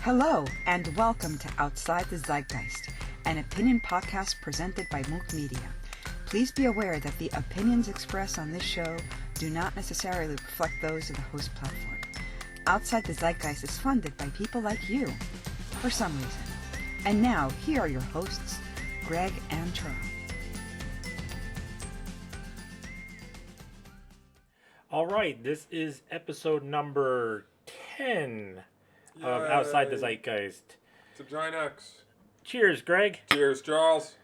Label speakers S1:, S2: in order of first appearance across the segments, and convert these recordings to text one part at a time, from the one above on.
S1: Hello, and welcome to Outside the Zeitgeist, an opinion podcast presented by MOOC Media. Please be aware that the opinions expressed on this show do not necessarily reflect those of the host platform. Outside the Zeitgeist is funded by people like you, for some reason. And now, here are your hosts, Greg and Charles.
S2: All right, this is episode number 10 of Outside the Zeitgeist.
S3: It's a giant X.
S2: Cheers, Greg.
S3: Cheers, Charles.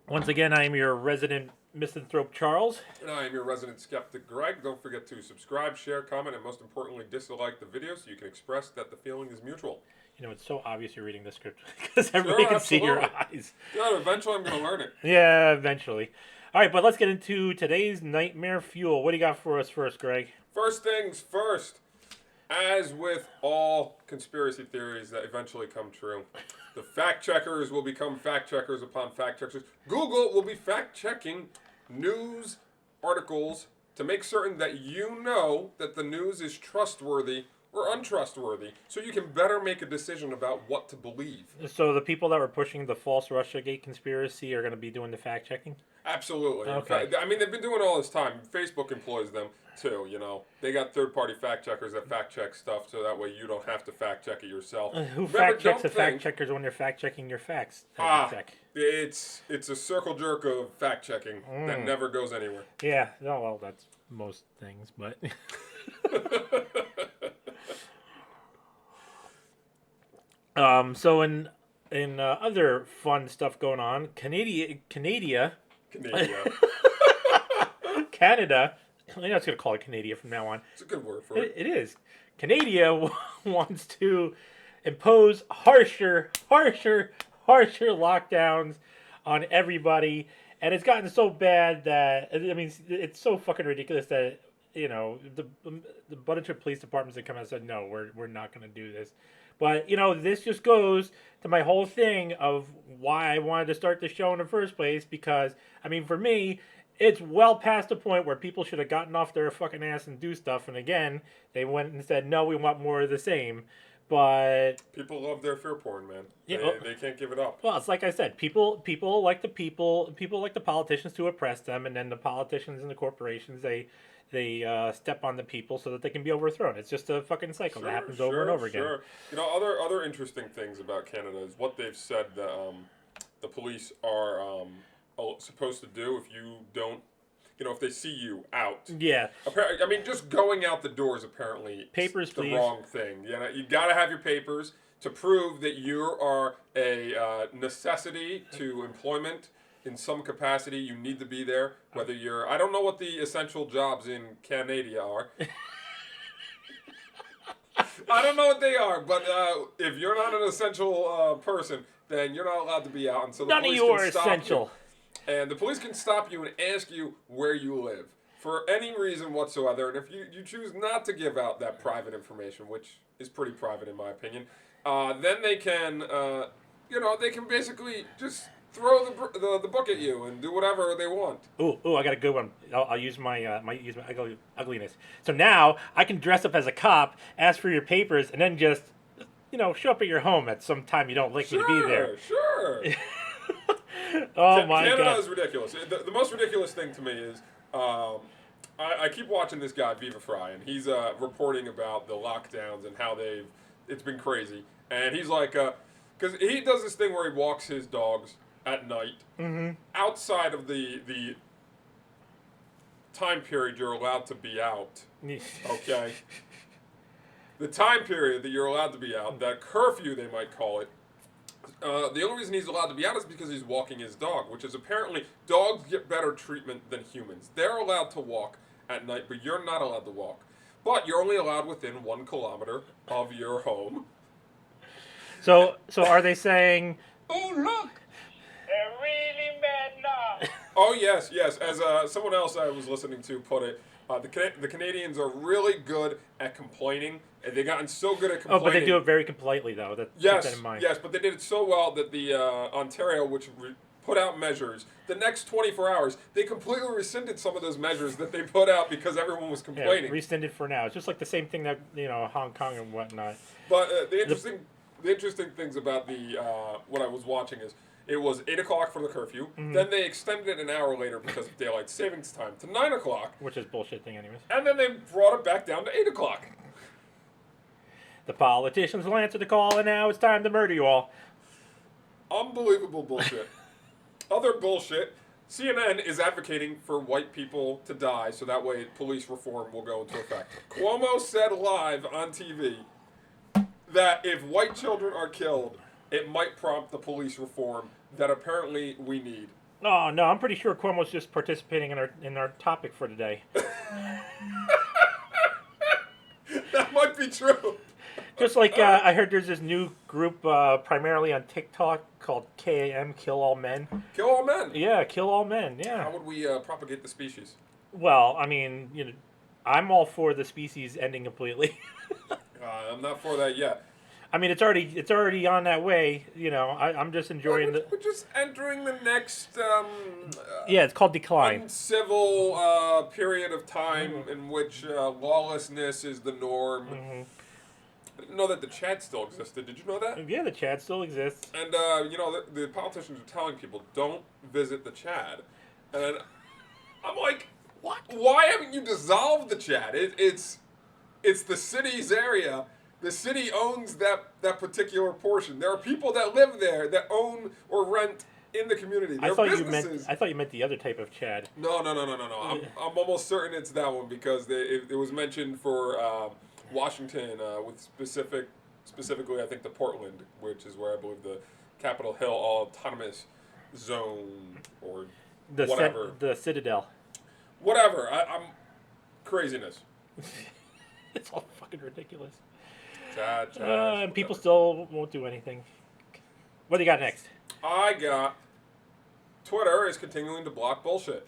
S2: Once again, I am your resident misanthrope, Charles.
S3: And I am your resident skeptic, Greg. Don't forget to subscribe, share, comment, and most importantly, dislike the video so you can express that the feeling is mutual.
S2: You know, it's so obvious you're reading the script because everybody can see your eyes.
S3: Yeah, eventually I'm going to learn it.
S2: Yeah, eventually. All right, but let's get into today's Nightmare Fuel. What do you got for us first, Greg?
S3: First things first. As with all conspiracy theories that eventually come true, the fact checkers will become fact checkers upon fact checkers. Google will be fact checking news articles to make certain that you know that the news is trustworthy or untrustworthy, so you can better make a decision about what to believe.
S2: So the people that were pushing the false Russiagate conspiracy are going to be doing the fact checking?
S3: Absolutely.
S2: Okay.
S3: In fact, I mean, they've been doing all this time. Facebook employs them too, you know. They got third-party fact checkers that fact check stuff so that way you don't have to fact check it yourself.
S2: Who fact checks the fact checkers when you're fact checking your facts?
S3: It's a circle jerk of fact checking that never goes anywhere.
S2: Yeah, no, well, that's most things, but... So in other fun stuff going on, Canada. I'm just gonna call it Canada from now on.
S3: It's a good word for it.
S2: It is. Canada wants to impose harsher lockdowns on everybody, and it's gotten so bad that it's so fucking ridiculous that the bunch of police departments that come out and said no, we're not gonna do this. But, this just goes to my whole thing of why I wanted to start the show in the first place. Because, for me, it's well past the point where people should have gotten off their fucking ass and do stuff. And again, they went and said, no, we want more of the same. But...
S3: people love their fear porn, man.
S2: Yeah,
S3: they can't give it up.
S2: Well, it's like I said, people like the politicians to oppress them. And then the politicians and the corporations, they step on the people so that they can be overthrown. It's just a fucking cycle that happens over and over again.
S3: Sure. Other interesting things about Canada is what they've said that the police are supposed to do if you don't, if they see you out.
S2: Yeah.
S3: Just going out the door is apparently
S2: papers,
S3: the
S2: please.
S3: Wrong thing. You got to have your papers to prove that you are a necessity to employment. In some capacity, you need to be there. Whether you're... I don't know what the essential jobs in Canada are. I don't know what they are, but if you're not an essential person, then you're not allowed to be out. And so the
S2: none
S3: police
S2: of you
S3: can
S2: are
S3: stop
S2: essential.
S3: You. And the police can stop you and ask you where you live for any reason whatsoever. And if you choose not to give out that private information, which is pretty private in my opinion, then they can, they can basically just... throw the book at you and do whatever they want.
S2: Ooh! I got a good one. I'll use my ugliness. So now I can dress up as a cop, ask for your papers, and then just show up at your home at some time you don't like me to be there.
S3: Sure.
S2: Oh my God!
S3: Canada is ridiculous. The most ridiculous thing to me is I keep watching this guy Viva Fry, and he's reporting about the lockdowns and how it's been crazy, and he's like because he does this thing where he walks his dogs at night, outside of the time period you're allowed to be out, okay? The time period that you're allowed to be out, that curfew they might call it, the only reason he's allowed to be out is because he's walking his dog, which is apparently dogs get better treatment than humans. They're allowed to walk at night, but you're not allowed to walk. But you're only allowed within 1 kilometer of your home.
S2: So are they saying,
S4: oh, look! They're really mad now.
S3: Oh, yes. As someone else I was listening to put it, the Canadians are really good at complaining, and they've gotten so good at complaining.
S2: Oh, but they do it very politely, though. Keep that in mind.
S3: Yes, but they did it so well that the Ontario, which put out measures. The next 24 hours, they completely rescinded some of those measures that they put out because everyone was complaining.
S2: Yeah, rescinded for now. It's just like the same thing that Hong Kong and whatnot.
S3: But the interesting things about the what I was watching is it was 8 o'clock for the curfew.
S2: Mm-hmm.
S3: Then they extended it an hour later because of daylight savings time to 9 o'clock.
S2: Which is bullshit thing, anyways.
S3: And then they brought it back down to 8 o'clock.
S2: The politicians will answer the call, and now it's time to murder you all.
S3: Unbelievable bullshit. Other bullshit. CNN is advocating for white people to die so that way police reform will go into effect. Cuomo said live on TV that if white children are killed, it might prompt the police reform that apparently we need.
S2: Oh, no, I'm pretty sure Cuomo's just participating in our topic for today.
S3: That might be true.
S2: Just like I heard there's this new group primarily on TikTok called KAM, Kill All Men.
S3: Kill all men.
S2: Yeah, Kill All Men,
S3: How
S2: yeah.
S3: would we propagate the species?
S2: Well, I mean, I'm all for the species ending completely.
S3: I'm not for that yet.
S2: I mean, it's already on that way. I'm just enjoying
S3: We're just entering the next
S2: Yeah, it's called decline.
S3: uncivil period of time in which lawlessness is the norm.
S2: Mm-hmm.
S3: I didn't know that the Chad still existed. Did you know that?
S2: Yeah, the Chad still exists.
S3: And the politicians are telling people don't visit the Chad, and I'm like, what? Why haven't you dissolved the Chad? It's the city's area. The city owns that particular portion. There are people that live there that own or rent in the community. They're businesses.
S2: I thought you meant the other type of Chad.
S3: No. I'm almost certain it's that one because it was mentioned for Washington with specifically I think the Portland, which is where I believe the Capitol Hill Autonomous Zone or whatever.
S2: The Citadel.
S3: Whatever. I'm craziness.
S2: It's all fucking ridiculous.
S3: Chad,
S2: And people still won't do anything. What do you got next?
S3: I got Twitter is continuing to block bullshit.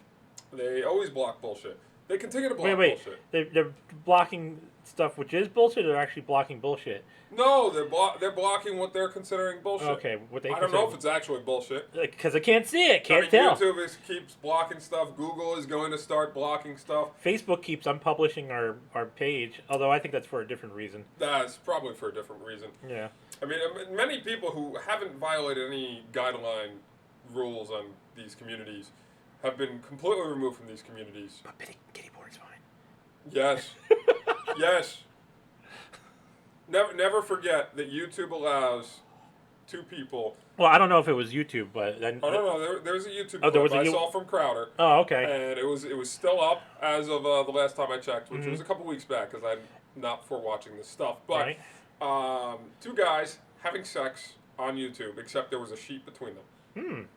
S3: They always block bullshit. They continue to block
S2: Wait.
S3: bullshit.
S2: They're blocking stuff which is bullshit, or they're actually blocking bullshit?
S3: No, they're blocking what they're considering bullshit.
S2: Okay, what they
S3: I don't know if it's actually bullshit.
S2: because I can't see it, can't
S3: I mean,
S2: tell.
S3: YouTube keeps blocking stuff. Google is going to start blocking stuff.
S2: Facebook keeps unpublishing our page, although I think that's for a different reason.
S3: That's probably for a different reason.
S2: Yeah.
S3: I mean, many people who haven't violated any guideline rules on these communities have been completely removed from these communities.
S2: But kiddie porn's fine.
S3: Yes. Yes. Never forget that YouTube allows two people.
S2: Well, I don't know if it was YouTube, but then.
S3: Oh no, there's a YouTube
S2: Oh, there
S3: clip
S2: was
S3: I saw from Crowder.
S2: Oh, okay.
S3: And it was still up as of the last time I checked, which was a couple weeks back, because I'm not for watching this stuff. But
S2: Right.
S3: two guys having sex on YouTube, except there was a sheet between them.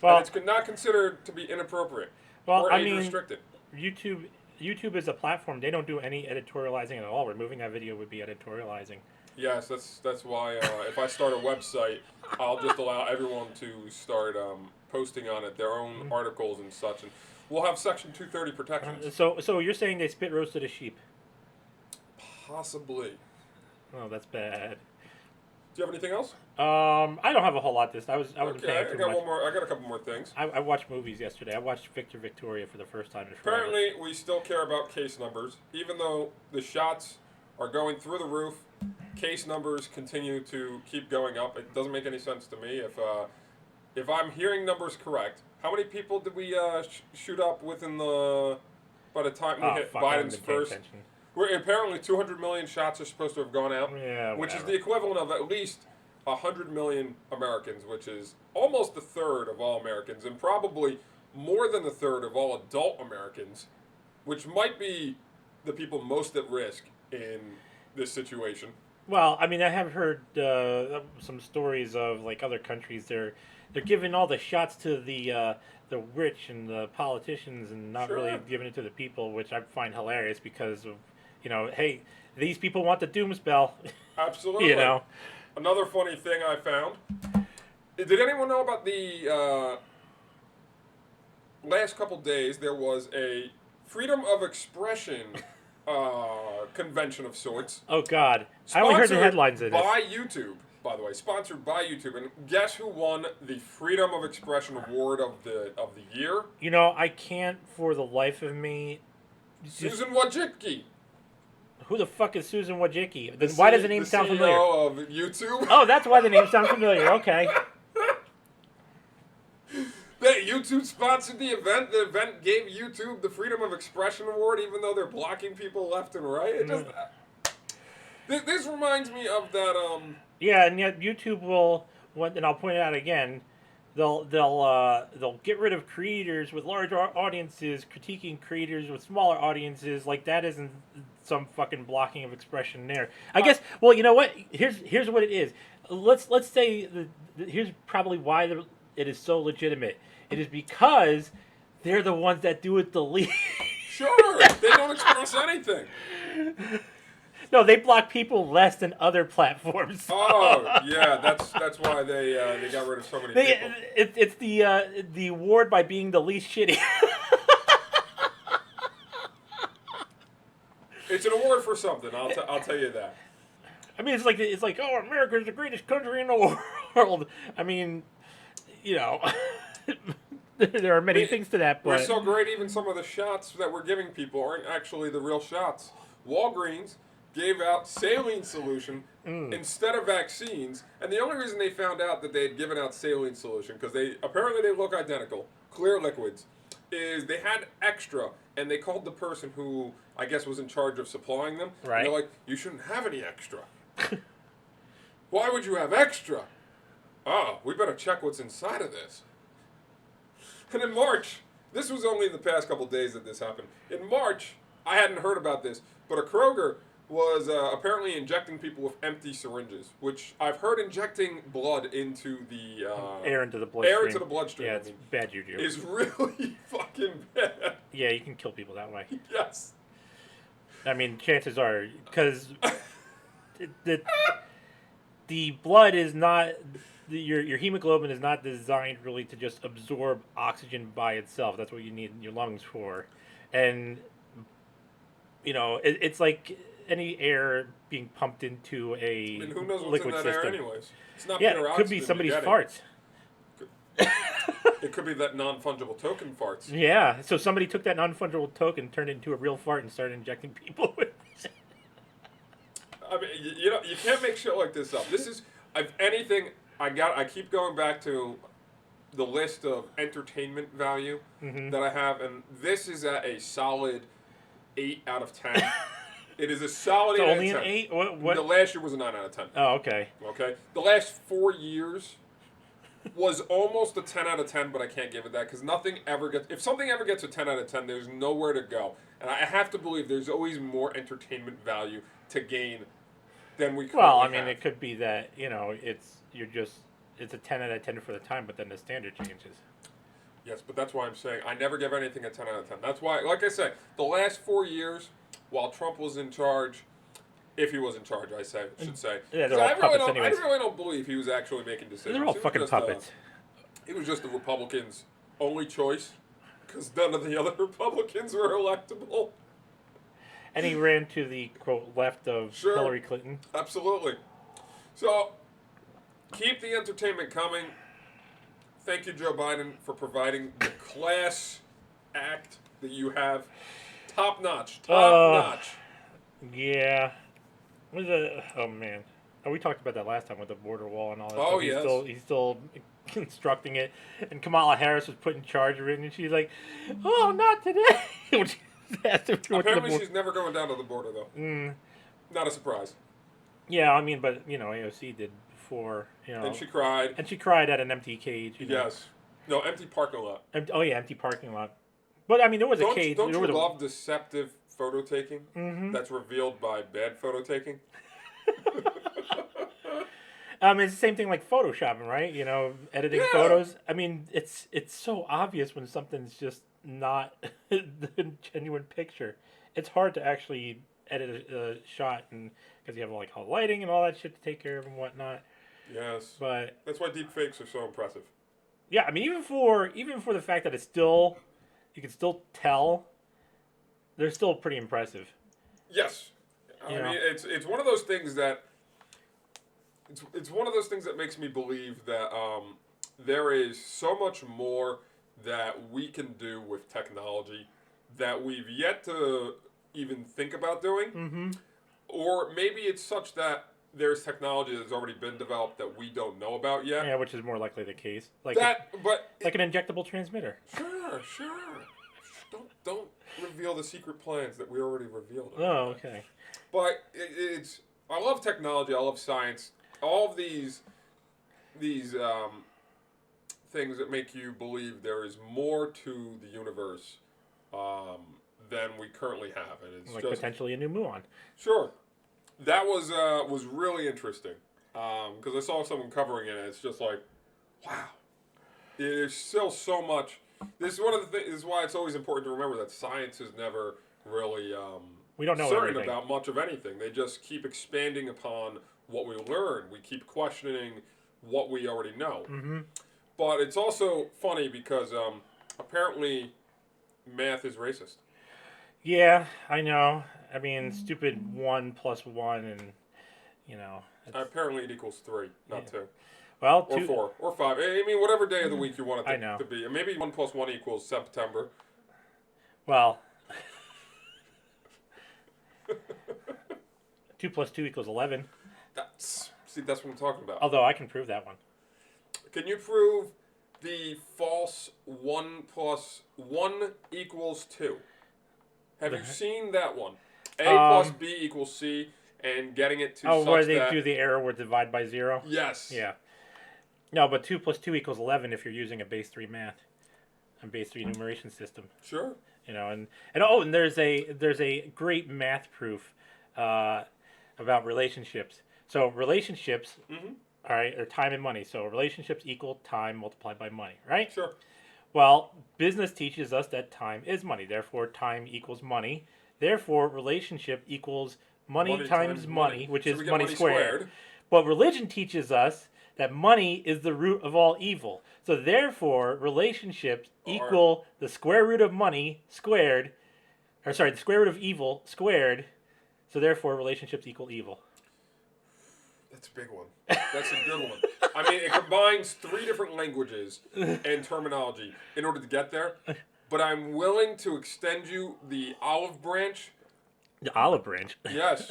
S2: Well,
S3: And it's not considered to be inappropriate
S2: Well,
S3: or
S2: I
S3: age
S2: mean,
S3: restricted.
S2: YouTube is a platform. They don't do any editorializing at all. Removing that video would be editorializing.
S3: Yes, that's why if I start a website, I'll just allow everyone to start posting on it their own articles and such, and we'll have Section 230 protections.
S2: So you're saying they spit roasted a sheep?
S3: Possibly.
S2: Oh, that's bad.
S3: Do you have anything else?
S2: I don't have a whole lot this. I wasn't
S3: Okay,
S2: paying
S3: I
S2: too
S3: got
S2: much.
S3: one more. I got a couple more things.
S2: I watched movies yesterday. I watched Victor Victoria for the first time in forever.
S3: Apparently, we still care about case numbers, even though the shots are going through the roof. Case numbers continue to keep going up. It doesn't make any sense to me. If I'm hearing numbers correct, how many people did we shoot up by the time we hit
S2: Fuck, I haven't
S3: Biden's
S2: been paying
S3: first?
S2: attention.
S3: Apparently 200 million shots are supposed to have gone out,
S2: Yeah,
S3: which is
S2: whatever.
S3: the equivalent of at least 100 million Americans, which is almost a third of all Americans, and probably more than a third of all adult Americans, which might be the people most at risk in this situation.
S2: Well, I mean, I have heard some stories of like other countries. They're giving all the shots to the rich and the politicians, and not
S3: Sure.
S2: really giving it to the people, which I find hilarious because of hey, these people want the doomspell.
S3: Absolutely. Another funny thing I found. Did anyone know about the last couple days there was a freedom of expression convention of sorts.
S2: Oh God, I only heard the
S3: sponsored
S2: headlines of this.
S3: by YouTube. by the way, sponsored by YouTube. And guess who won the Freedom of Expression Award of the year?
S2: You know, I can't for the life of me.
S3: Susan Wojcicki.
S2: Who the fuck is Susan Wojcicki? Then why does the name sound familiar?
S3: CEO of YouTube.
S2: Oh, that's why the name sounds familiar. Okay.
S3: YouTube sponsored the event. The event gave YouTube the Freedom of Expression Award, even though they're blocking people left and right. It just this reminds me of that.
S2: Yeah, and yet YouTube will, and I'll point it out again. They'll get rid of creators with large audiences critiquing creators with smaller audiences. Like that isn't some fucking blocking of expression there. I guess. Well, you know what? Here's what it is. Let's say here's probably why it is so legitimate. It is because they're the ones that do it the least.
S3: Sure, they don't express anything.
S2: No, they block people less than other platforms.
S3: Oh, yeah, that's why they got rid of so many people.
S2: It's the award by being the least shitty.
S3: It's an award for something. I'll tell you that.
S2: I mean, it's like oh, America's the greatest country in the world. I mean, you know, there are many things to that. But
S3: we're so great. Even some of the shots that we're giving people aren't actually the real shots. Walgreens gave out saline solution instead of vaccines, and the only reason they found out that they had given out saline solution, because they look identical, clear liquids, is they had extra, and they called the person who I guess was in charge of supplying them.
S2: Right.
S3: And they're like, you shouldn't have any extra. Why would you have extra? Oh, we better check what's inside of this. And in March, this was only the past couple days that this happened. In March, I hadn't heard about this, but a Kroger was apparently injecting people with empty syringes, which I've heard injecting blood into the
S2: air into the bloodstream.
S3: Air into the bloodstream.
S2: Yeah, it's bad juju.
S3: Is really fucking bad.
S2: Yeah, you can kill people that way.
S3: Yes.
S2: I mean, chances are because the blood is not your hemoglobin is not designed really to just absorb oxygen by itself. That's what you need your lungs for, and you know it's like any air being pumped into a
S3: who knows what's
S2: liquid
S3: in that
S2: system.
S3: air anyways? It's not
S2: Yeah,
S3: pure
S2: it could be
S3: oxygen
S2: somebody's
S3: you're
S2: farts.
S3: It could be that non-fungible token farts.
S2: Yeah, so somebody took that non-fungible token, turned it into a real fart, and started injecting people with it.
S3: I mean, you know, you can't make shit like this up. This is, if anything, I keep going back to the list of entertainment value that I have, and this is at a solid 8 out of 10. It is a solid 8 out of 10.
S2: Only an 8? What?
S3: The last year was a 9 out of 10.
S2: Oh, okay.
S3: Okay? The last 4 years was almost a 10 out of 10, but I can't give it that because nothing ever gets... If something ever gets a 10 out of 10, there's nowhere to go. And I have to believe there's always more entertainment value to gain than we currently
S2: Well, I mean,
S3: have.
S2: it could be that, you know, it's a 10 out of 10 for the time, but then the standard changes.
S3: Yes, but that's why I'm saying I never give anything a 10 out of 10. That's why, like I said, the last 4 years, while Trump was in charge, if he was in charge, I should say.
S2: Yeah, they're all puppets
S3: I
S2: anyways.
S3: really don't believe he was actually making decisions.
S2: They're all
S3: He was
S2: fucking
S3: just,
S2: puppets.
S3: He was just the Republicans' only choice because none of the other Republicans were electable.
S2: And he ran to the, quote, left of
S3: Sure.
S2: Hillary Clinton.
S3: Absolutely. So, keep the entertainment coming. Thank you, Joe Biden, for providing the class act that you have. Top notch. Top notch.
S2: Yeah. What is it? Oh, man. Oh, we talked about that last time with the border wall and all that
S3: Oh,
S2: stuff.
S3: yes.
S2: He's still constructing it. And Kamala Harris was put in charge of it, and she's like, oh, not today. When she asked if she went to the
S3: Apparently,
S2: border.
S3: she's never going down to the border, though. Not a surprise.
S2: Yeah, I mean, but, you know, AOC did before, you know.
S3: And she cried.
S2: And she cried at an empty cage. You know.
S3: Yes. No, empty parking lot.
S2: Oh, yeah, empty parking lot. But, I mean, there was a cage.
S3: Don't
S2: there
S3: you
S2: was
S3: love deceptive photo taking that's revealed by bad photo taking?
S2: It's the same thing like photoshopping, right? You know, editing photos. I mean, it's so obvious when something's just not the genuine picture. It's hard to actually edit a shot, and because you have like all lighting and all that shit to take care of and whatnot.
S3: Yes.
S2: But
S3: That's why deep fakes are so impressive.
S2: yeah, I mean, even for the fact that it's still, you can still tell, they're still pretty impressive.
S3: Yes. I
S2: You know?
S3: mean, it's one of those things that it's one of those things that makes me believe that there is so much more that we can do with technology that we've yet to even think about doing.
S2: Mm-hmm.
S3: Or maybe it's such that there's technology that's already been developed that we don't know about yet.
S2: Yeah, which is more likely the case. Like
S3: But
S2: an injectable transmitter.
S3: sure. Don't reveal the secret plans that we already revealed.
S2: Oh, okay.
S3: But it's I love technology. I love science. All of these things that make you believe there is more to the universe than we currently have, and it's
S2: Like
S3: just
S2: potentially a new muon.
S3: sure. That was really interesting because I saw someone covering it, and it's just like, wow. There's still so much. This is one of the things. This is why it's always important to remember that science is never really
S2: We don't know
S3: certain
S2: everything.
S3: about much of anything. They just keep expanding upon what we learn. We keep questioning what we already know.
S2: Mm-hmm.
S3: But it's also funny because apparently math is racist.
S2: Yeah, I know. I mean, stupid 1 + 1, and you know.
S3: Apparently it equals 3, not 2.
S2: Well,
S3: Or 4, or 5. I mean, whatever day of the week you want
S2: I
S3: it
S2: know.
S3: to be. And maybe 1 + 1 equals September.
S2: Well, 2 + 2 = 11.
S3: That's what I'm talking about.
S2: Although I can prove that one.
S3: Can you prove the false 1 + 1 = 2? Have you seen that one? A + B = C, and getting it to such
S2: where they
S3: that...
S2: do the error where divide by 0?
S3: Yes.
S2: Yeah. No, but 2 + 2 = 11 if you're using a base 3 math, a base 3 enumeration system.
S3: Sure.
S2: You know, and there's a great math proof about relationships. So relationships, all right, are time and money. So relationships equal time multiplied by money, right?
S3: Sure.
S2: Well, business teaches us that time is money. Therefore, time equals money. Therefore, relationship equals money times money, which
S3: So
S2: is
S3: we get
S2: money squared. But religion teaches us that money is the root of all evil. So therefore, relationships equal the square root of money squared, the square root of evil squared. So therefore, relationships equal evil.
S3: That's a big one. That's a good one. I mean, it combines 3 different languages and terminology in order to get there. But I'm willing to extend you the olive branch.
S2: The olive branch.
S3: Yes.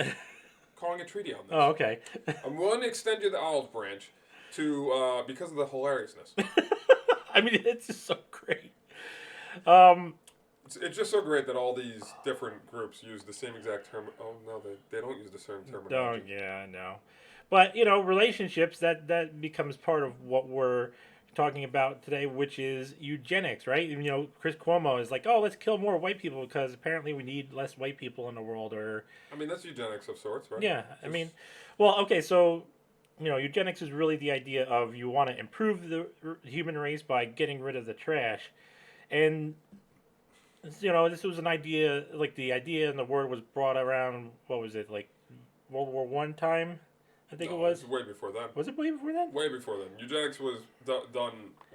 S3: Calling a treaty on this.
S2: Oh, okay.
S3: I'm willing to extend you the olive branch to because of the hilariousness.
S2: I mean, it's just so great.
S3: It's just so great that all these different groups use the same exact term. Oh, no, they don't use the same terminology.
S2: Oh, yeah, no. But, you know, relationships, that becomes part of what we're talking about today, which is eugenics, right? You know, Chris Cuomo is like, oh, let's kill more white people because apparently we need less white people in the world. Or
S3: I mean, that's eugenics of sorts, right?
S2: yeah, I mean, well, okay, so, you know, eugenics is really the idea of you want to improve the human race by getting rid of the trash. And, you know, this was an idea, like the idea and the word was brought around, what was it, like World War I time? I think it was.
S3: Way before then.
S2: Was it way before then?
S3: Way before then. Eugenics was done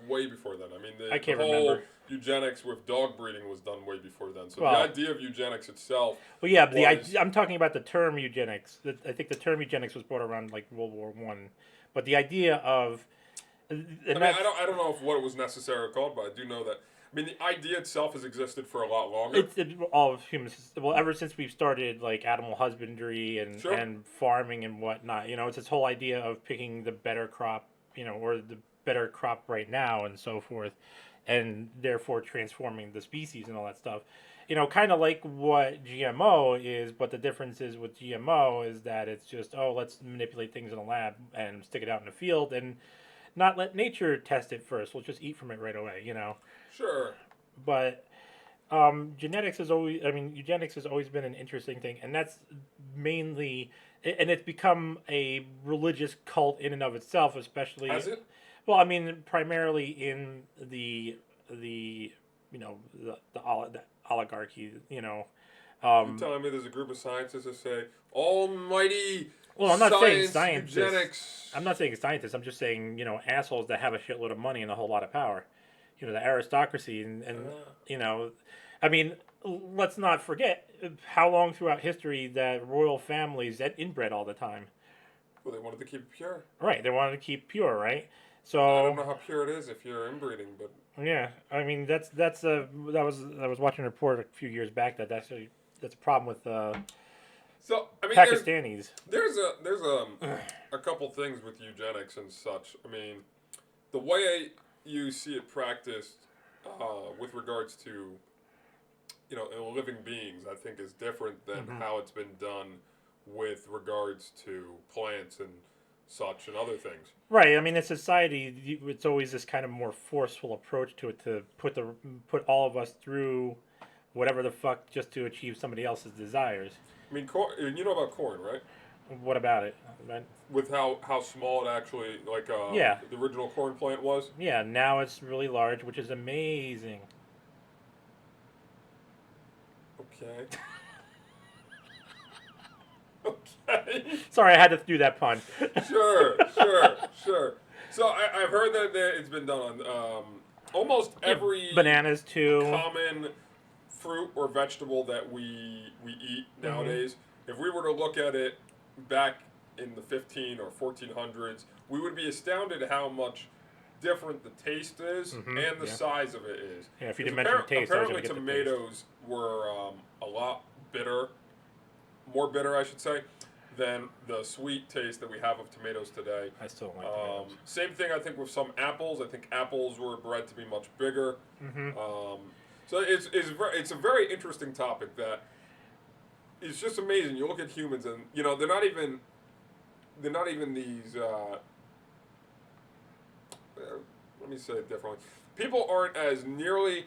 S3: way before then. I mean,
S2: I can't
S3: the whole
S2: remember.
S3: eugenics with dog breeding was done way before then. So
S2: Well,
S3: the idea of eugenics itself.
S2: Well, yeah, but I'm talking about the term eugenics. I think the term eugenics was brought around like World War I, but the idea of.
S3: I don't know if what it was necessarily called, but I do know that. I mean, the idea itself has existed for a lot longer.
S2: It's all of humans. Well, ever since we've started like animal husbandry and farming and whatnot, you know, it's this whole idea of picking the better crop, you know, or the better crop right now and so forth, and therefore transforming the species and all that stuff. You know, kind of like what GMO is, but the difference is with GMO is that it's just, oh, let's manipulate things in a lab and stick it out in the field and not let nature test it first. We'll just eat from it right away, you know.
S3: Sure.
S2: But eugenics has always been an interesting thing, and that's mainly, and it's become a religious cult in and of itself, especially.
S3: Has it?
S2: Well, I mean, primarily in the you know the oligarchy, you know.
S3: You're telling me there's a group of scientists that say almighty.
S2: Well, I'm not saying scientists.
S3: Eugenics.
S2: I'm not saying scientists. I'm just saying, you know, assholes that have a shitload of money and a whole lot of power. You know, the aristocracy and you know, I mean, let's not forget how long throughout history that royal families that inbred all the time.
S3: Well, they wanted to keep it pure.
S2: Right, they wanted to keep pure, right?
S3: I
S2: So
S3: don't know how pure it is if you're inbreeding, but
S2: yeah, I mean that's I was watching a report a few years back that's a problem with
S3: so I mean,
S2: Pakistanis.
S3: a couple things with eugenics and such. I mean, the way you see it practiced with regards to living beings, I think is different than how it's been done with regards to plants and such and other things.
S2: Right. I mean, in society, it's always this kind of more forceful approach to it to put all of us through whatever the fuck just to achieve somebody else's desires.
S3: I mean, corn, you know about corn, right?
S2: What about it? Right?
S3: With how small it actually, like
S2: Yeah.
S3: the original corn plant was.
S2: Yeah. Now it's really large, which is amazing.
S3: Okay. Okay.
S2: Sorry, I had to do that pun.
S3: Sure. So I've heard that it's been done on almost every
S2: Bananas too.
S3: common fruit or vegetable that we eat nowadays. If we were to look at it back in the 15 or 1400s, we would be astounded how much different the taste is and the size of it is.
S2: Yeah, if you didn't mention the taste, I was
S3: apparently
S2: gonna get the
S3: tomatoes were a lot bitter, more bitter, I should say, than the sweet taste that we have of tomatoes today.
S2: I still don't like tomatoes.
S3: Same thing, I think, with some apples. I think apples were bred to be much bigger. So it's a very interesting topic that is just amazing. You look at humans, and they're not even these. Let me say it differently. People aren't as nearly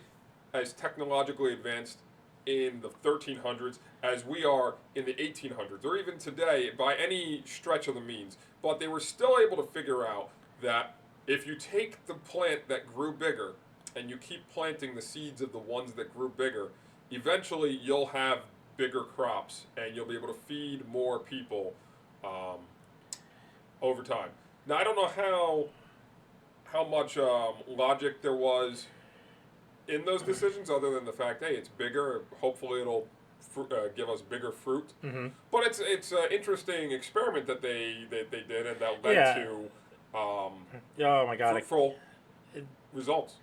S3: as technologically advanced in the 1300s as we are in the 1800s, or even today by any stretch of the means. But they were still able to figure out that if you take the plant that grew bigger and you keep planting the seeds of the ones that grew bigger, eventually you'll have bigger crops and you'll be able to feed more people over time. Now, I don't know how much logic there was in those decisions, other than the fact, hey, it's bigger. Hopefully, it'll give us bigger fruit. But it's an interesting experiment that they did, and that led to
S2: oh my god,
S3: fruitful results.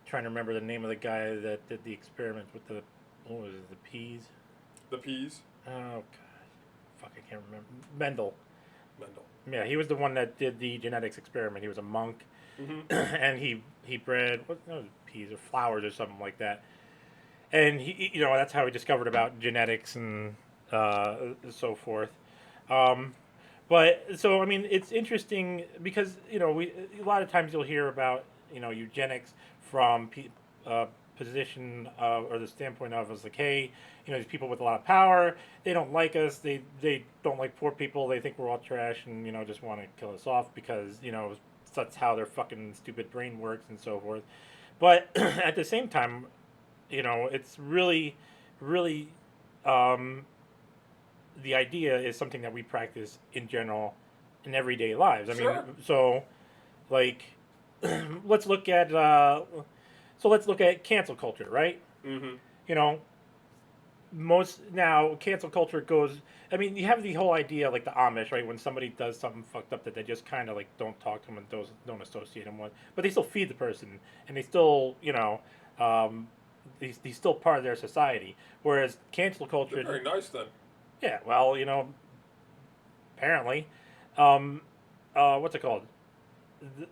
S2: Trying to remember the name of the guy that did the experiment with the what was it, the peas?
S3: The peas.
S2: Oh god, fuck, I can't remember. Mendel.
S3: Mendel.
S2: Yeah, he was the one that did the genetics experiment. He was a monk, and he bred peas or flowers or something like that. And he, that's how he discovered about genetics and so forth. But so I mean, it's interesting because a lot of times you'll hear about eugenics from position or the standpoint of us like, hey, these people with a lot of power, they don't like us, they don't like poor people, they think we're all trash and just want to kill us off because that's how their fucking stupid brain works and so forth. But at the same time, it's really the idea is something that we practice in general in everyday lives. I mean, so like let's look at cancel culture, right? Most now cancel culture goes. I mean, you have the whole idea like the Amish, right? When somebody does something fucked up that they just kind of like don't talk to them and don't associate them with, but they still feed the person and they still he's still part of their society. Whereas cancel culture,
S3: They're very nice then.
S2: yeah, well, apparently, what's it called?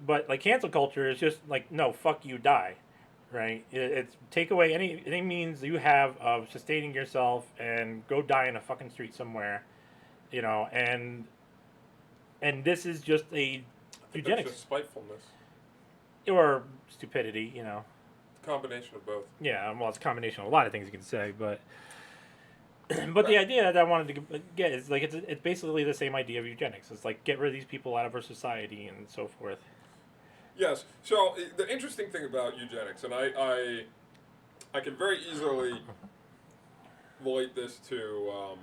S2: But like cancel culture is just like no, fuck you, die. Right, it's take away any means you have of sustaining yourself and go die in a fucking street somewhere, and this is just a eugenics.
S3: That's just spitefulness.
S2: Or stupidity,
S3: Combination of both.
S2: Yeah, well, it's a combination of a lot of things you can say, but the idea that I wanted to get is like it's basically the same idea of eugenics. It's like get rid of these people out of our society and so forth.
S3: Yes. So the interesting thing about eugenics, and I can very easily relate this to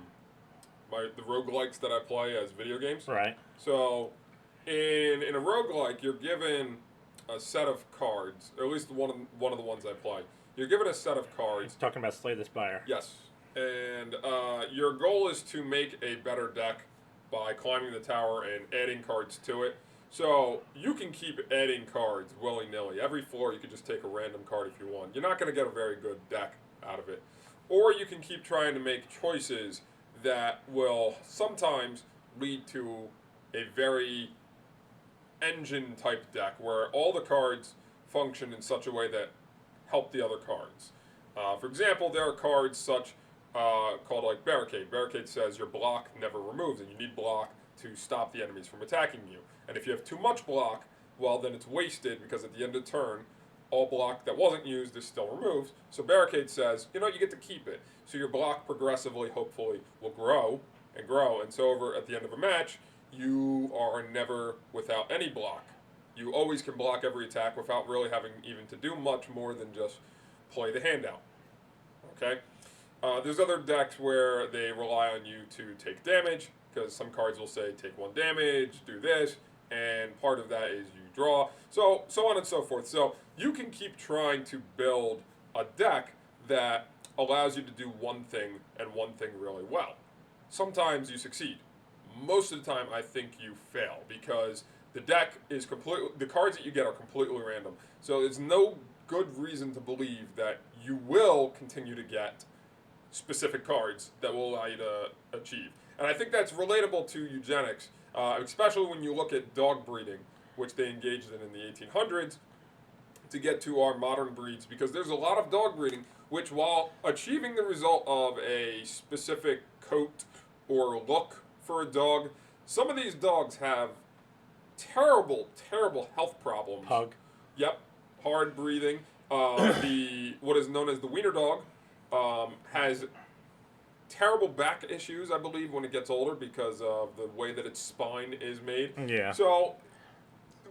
S3: the roguelikes that I play as video games.
S2: Right.
S3: So in a roguelike, you're given a set of cards, or at least one of the ones I play. You're given a set of cards.
S2: Talking about Slay the Spire.
S3: Yes. And your goal is to make a better deck by climbing the tower and adding cards to it. So you can keep adding cards willy-nilly. Every floor you could just take a random card if you want. You're not going to get a very good deck out of it. Or you can keep trying to make choices that will sometimes lead to a very engine type deck where all the cards function in such a way that help the other cards. For example, there are cards such called like Barricade. Barricade says your block never removes, and you need block to stop the enemies from attacking you. And if you have too much block, well, then it's wasted because at the end of the turn, all block that wasn't used is still removed. So Barricade says, you get to keep it. So your block progressively, hopefully, will grow and grow. And so over at the end of a match, you are never without any block. You always can block every attack without really having even to do much more than just play the handout. Okay? There's other decks where they rely on you to take damage, because some cards will say take 1 damage, do this, and part of that is you draw, so on and so forth. So you can keep trying to build a deck that allows you to do one thing and one thing really well. Sometimes you succeed. Most of the time, I think you fail because the deck is the cards that you get are completely random. So there's no good reason to believe that you will continue to get specific cards that will allow you to achieve. And I think that's relatable to eugenics, especially when you look at dog breeding, which they engaged in the 1800s, to get to our modern breeds, because there's a lot of dog breeding which, while achieving the result of a specific coat or look for a dog, some of these dogs have terrible, terrible health problems.
S2: Pug.
S3: Yep, hard breathing. What is known as the wiener dog has terrible back issues, I believe, when it gets older because of the way that its spine is made.
S2: Yeah.
S3: So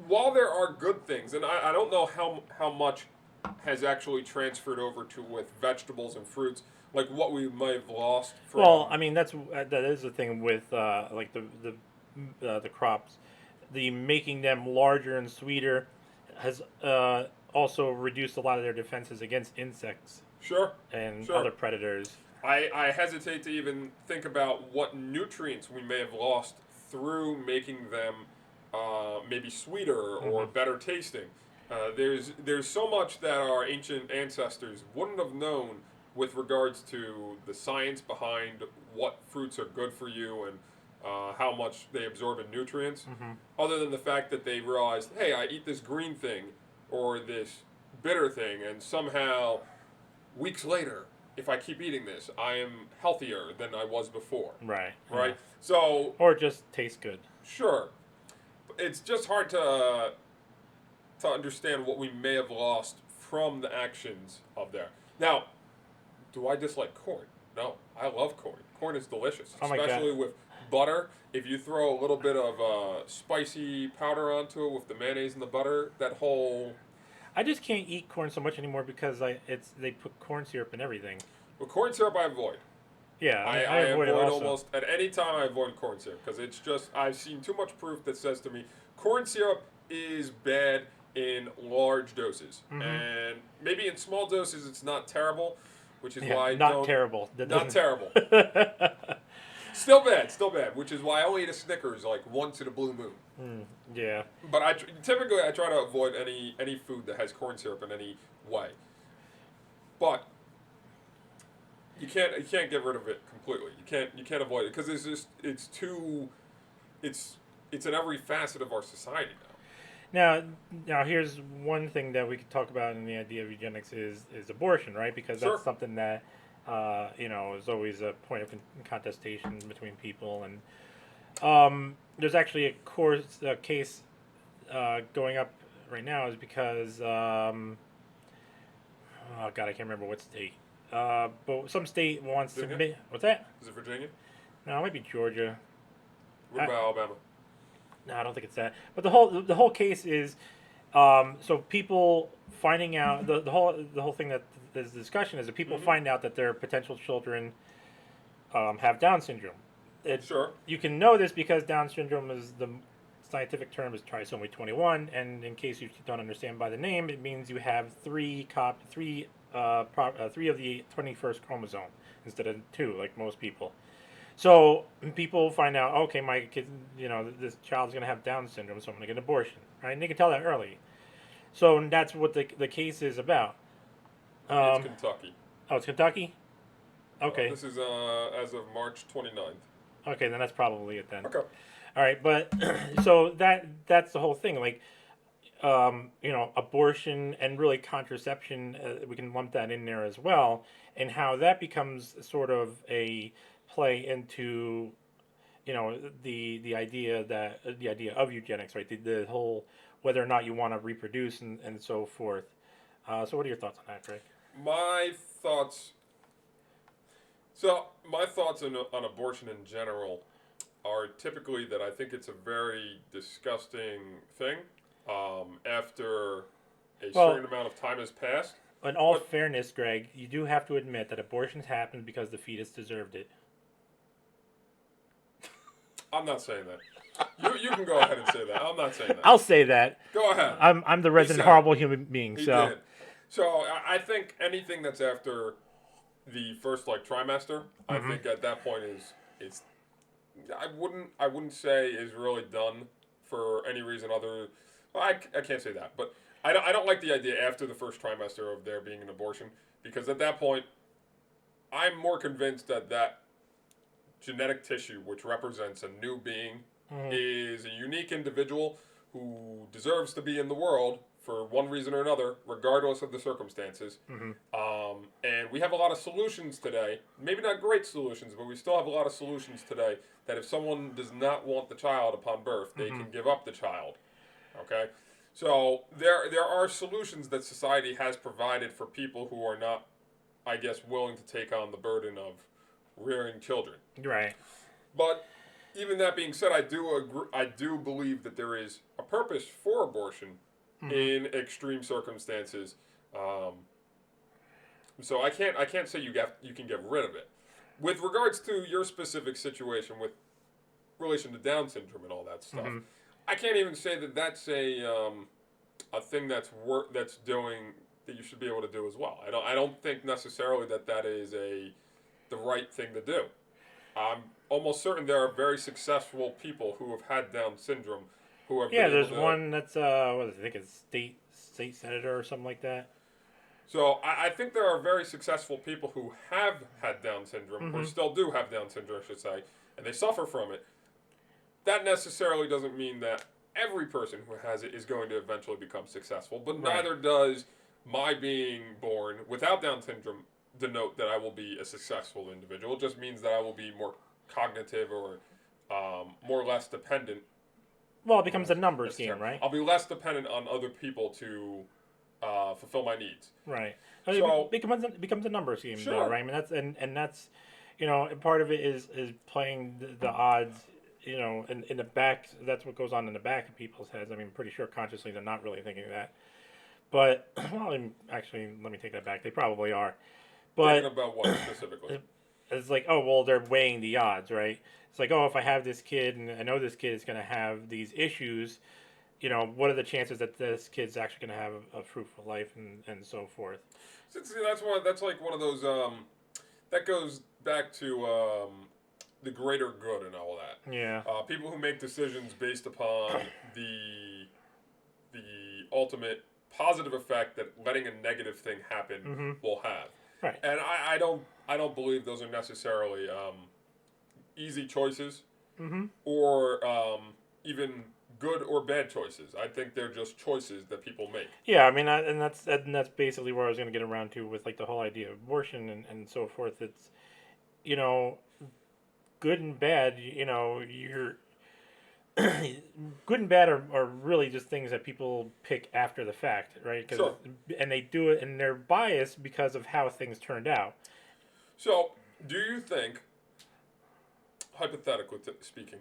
S3: while there are good things, and I don't know how much has actually transferred over to with vegetables and fruits, like what we might have lost from...
S2: Well, I mean, that is the thing with like the crops. The making them larger and sweeter has also reduced a lot of their defenses against insects.
S3: Sure.
S2: And
S3: sure.
S2: other predators.
S3: I hesitate to even think about what nutrients we may have lost through making them maybe sweeter or better tasting. There's so much that our ancient ancestors wouldn't have known with regards to the science behind what fruits are good for you and how much they absorb in nutrients, other than the fact that they realized, hey, I eat this green thing or this bitter thing, and somehow weeks later, if I keep eating this, I am healthier than I was before.
S2: Right.
S3: Right?
S2: Yeah.
S3: So...
S2: Or just tastes good.
S3: Sure. It's just hard to understand what we may have lost from the actions of there. Now, do I dislike corn? No, I love corn. Corn is delicious, especially with butter. If you throw a little bit of spicy powder onto it with the mayonnaise and the butter, that whole...
S2: I just can't eat corn so much anymore because they put corn syrup in everything.
S3: Well, corn syrup I avoid.
S2: Yeah,
S3: I
S2: avoid it also.
S3: almost at any time. I avoid corn syrup because it's just I've seen too much proof that says to me corn syrup is bad in large doses, and maybe in small doses it's not terrible, which is why I don't.
S2: Terrible.
S3: Not terrible. Still bad. Which is why I only eat a Snickers like once in a blue moon.
S2: Yeah.
S3: But typically I try to avoid any food that has corn syrup in any way. But you can't get rid of it completely. You can't avoid it because it's in every facet of our society now.
S2: Now here's one thing that we could talk about in the idea of eugenics is abortion, right? Because that's something that is always a point of contestation between people, and there's actually a case going up right now is because oh god, I can't remember what state. But some state wants to make... What's that?
S3: Is it Virginia?
S2: No, it might be Georgia.
S3: What about Alabama?
S2: No, I don't think it's that. But the whole case is, so people finding out the whole thing that this discussion is that people find out that their potential children have Down syndrome. You can know this because Down syndrome is the scientific term is trisomy 21, and in case you don't understand by the name, it means you have three of the 21st chromosome instead of 2, like most people. So people find out, okay, my kid, this child's gonna have Down syndrome, so I'm gonna get an abortion, right? And they can tell that early. So that's what the case is about.
S3: It's
S2: Um,
S3: Kentucky.
S2: oh, it's Kentucky. Okay,
S3: This is as of March 29th.
S2: okay, then that's probably it then.
S3: Okay.
S2: All right, but so that's the whole thing. Like, abortion and really contraception, we can lump that in there as well, and how that becomes sort of a play into, the idea of eugenics, right? The whole whether or not you want to reproduce and so forth. So, what are your thoughts on that, Greg?
S3: My thoughts. So my thoughts on abortion in general are typically that I think it's a very disgusting thing. After a
S2: Well,
S3: certain amount of time has passed.
S2: in all
S3: But
S2: fairness, Greg, you do have to admit that abortions happen because the fetus deserved it.
S3: I'm not saying that. You can go ahead and say that. I'm not saying that.
S2: I'll say that.
S3: Go ahead.
S2: I'm the resident
S3: said
S2: horrible human being.
S3: He
S2: So
S3: did. So I think anything that's after the first trimester, I think at that point is I wouldn't say is really done for any reason other. Well, I can't say that, but I don't like the idea after the first trimester of there being an abortion because at that point, I'm more convinced that genetic tissue, which represents a new being, is a unique individual who deserves to be in the world for one reason or another, regardless of the circumstances. And we have a lot of solutions today. Maybe not great solutions, but we still have a lot of solutions today that if someone does not want the child upon birth, they can give up the child. Okay? So there are solutions that society has provided for people who are not, I guess, willing to take on the burden of rearing children.
S2: right.
S3: But even that being said, I do agree, I do believe that there is a purpose for abortion in extreme circumstances. So I can't say you can get rid of it. With regards to your specific situation with relation to Down syndrome and all that stuff, I can't even say that that's a thing that's doing that you should be able to do as well. I don't think necessarily that is the right thing to do. I'm almost certain there are very successful people who have had Down syndrome who have
S2: Yeah,
S3: been able
S2: there's
S3: to.
S2: one that's what is it, I think it's state senator or something like that.
S3: So I think there are very successful people who have had Down syndrome, or still do have Down syndrome, I should say, and they suffer from it. That necessarily doesn't mean that every person who has it is going to eventually become successful, but
S2: Right.
S3: neither does my being born without Down syndrome denote that I will be a successful individual. It just means that I will be more cognitive or more or less dependent.
S2: Well, it becomes a numbers
S3: That's
S2: game,
S3: terrible.
S2: right?
S3: I'll be less dependent on other people to fulfill my needs.
S2: Right.
S3: So-
S2: It becomes a numbers game,
S3: Sure.
S2: though, right? I mean, and that's, and part of it is playing the odds, in the back. That's what goes on in the back of people's heads. I mean, I'm pretty sure consciously they're not really thinking that. But, well, actually, let me take that back. They probably are.
S3: Thinking
S2: But
S3: about what specifically?
S2: it's like, oh, well, they're weighing the odds, right? It's like, oh, if I have this kid and I know this kid is going to have these issues, what are the chances that this kid's actually going to have a fruitful life and so forth?
S3: See, that's like one of those that goes back to the greater good and all that.
S2: Yeah.
S3: People who make decisions based upon the ultimate positive effect that letting a negative thing happen will have.
S2: Right.
S3: And I don't believe those are necessarily easy choices or even good or bad choices. I think they're just choices that people make.
S2: Yeah, I mean, and that's basically where I was going to get around to with like the whole idea of abortion and so forth. It's, good and bad. You're good and bad are really just things that people pick after the fact, right?
S3: Sure.
S2: And they do it, and they're biased because of how things turned out.
S3: So, do you think, hypothetically speaking,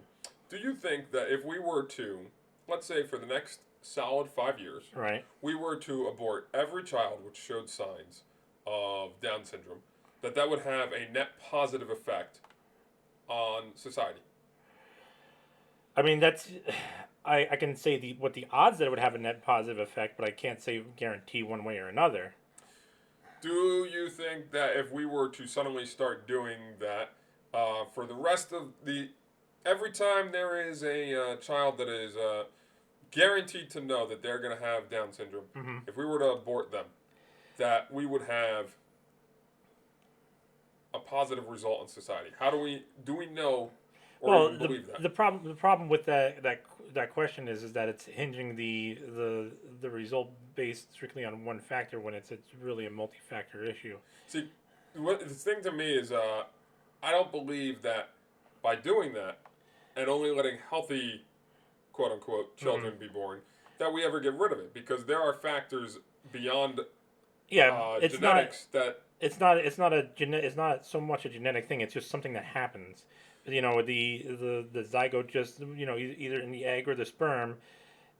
S3: do you think that if we were to, let's say for the next solid 5 years,
S2: Right.
S3: we were to abort every child which showed signs of Down syndrome, that would have a net positive effect on society?
S2: I mean, that's. I can say what the odds that it would have a net positive effect, but I can't say guarantee one way or another.
S3: Do you think that if we were to suddenly start doing that, For the rest of every time there is a child that is guaranteed to know that they're going to have Down syndrome,
S2: Mm-hmm.
S3: if we were to abort them, that we would have a positive result in society. Do we know or
S2: Well,
S3: even believe that?
S2: the problem with that question is that it's hinging the result based strictly on one factor when it's really a multi-factor issue.
S3: See, the thing to me is, I don't believe that by doing that and only letting healthy, quote unquote, children be born, that we ever get rid of it, because there are factors beyond
S2: Yeah, it's
S3: genetics
S2: not.
S3: that.
S2: It's not so much a genetic thing. It's just something that happens. The zygote just either in the egg or the sperm.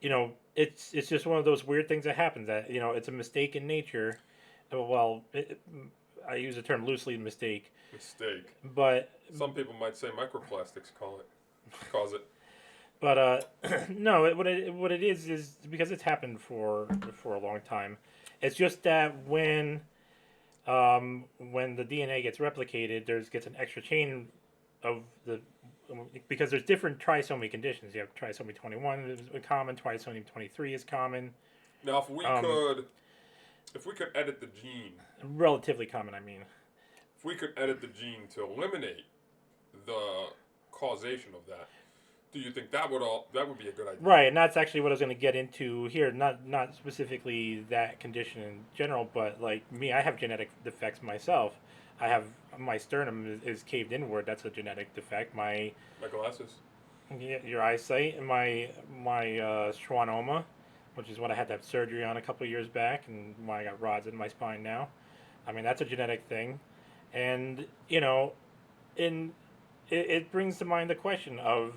S2: It's just one of those weird things that happens. That it's a mistake in nature. Well, I use the term loosely, mistake. But
S3: Some people might say microplastics cause it.
S2: But no, what it is because it's happened for a long time. It's just that when the DNA gets replicated, gets an extra chain of because there's different trisomy conditions. You have trisomy 21 is common, trisomy 23 is common.
S3: Now, if we could edit the gene,
S2: relatively common, I mean.
S3: if we could edit the gene to eliminate the causation of that, do you think that would be a good idea?
S2: Right, and that's actually what I was going to get into here. Not specifically that condition in general, but like me, I have genetic defects myself. I have my sternum is caved inward. That's a genetic defect. My
S3: glasses.
S2: Your eyesight, and my schwannoma, which is what I had to have surgery on a couple of years back, and why I got rods in my spine now. I mean, that's a genetic thing, and it brings to mind the question of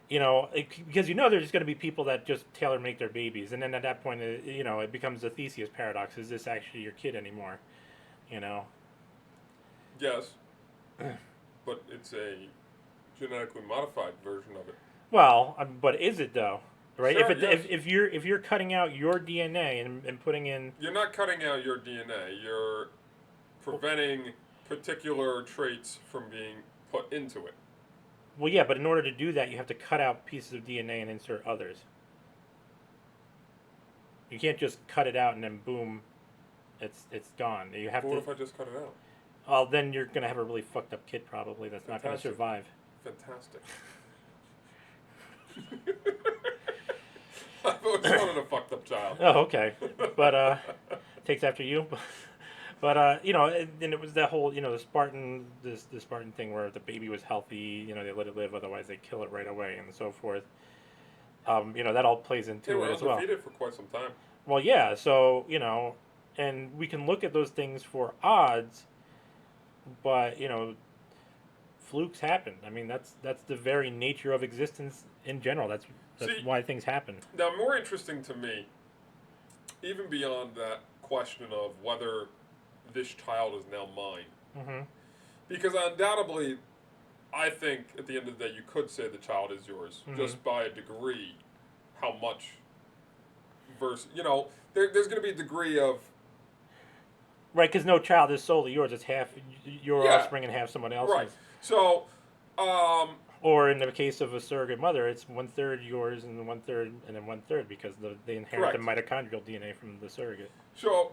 S2: because there's going to be people that just tailor make their babies, and then at that point, it becomes the Theseus paradox: is this actually your kid anymore?
S3: Yes, but it's a genetically modified version of it.
S2: Well, but is it though? Right?
S3: Sure,
S2: if you're cutting out your DNA and putting in,
S3: you're not cutting out your DNA. You're preventing particular traits from being put into it.
S2: Well, yeah, but in order to do that, you have to cut out pieces of DNA and insert others. You can't just cut it out and then boom, it's gone. You have
S3: What
S2: to.
S3: if I just cut it out?
S2: Well, then you're gonna have a really fucked up kid probably. That's not gonna survive.
S3: Fantastic. I've always wanted a fucked up child.
S2: Oh, okay, but takes after you. But and it was that whole the Spartan the Spartan thing where the baby was healthy. They let it live, otherwise they kill it right away and so forth. That all plays into it as well.
S3: They were undefeated for quite some time.
S2: Well, yeah. So and we can look at those things for odds, but flukes happen. I mean, that's the very nature of existence in general. That's why things happen.
S3: Now, more interesting to me, even beyond that question of whether this child is now mine.
S2: Mm-hmm.
S3: Because undoubtedly, I think at the end of the day, you could say the child is yours, just by a degree. How much versus, there's going to be a degree of.
S2: Right, because no child is solely yours. It's half your offspring and half someone else's.
S3: Right. So,
S2: or in the case of a surrogate mother, it's 1/3 yours and 1/3 and then 1/3 because they inherit the mitochondrial DNA from the surrogate.
S3: So,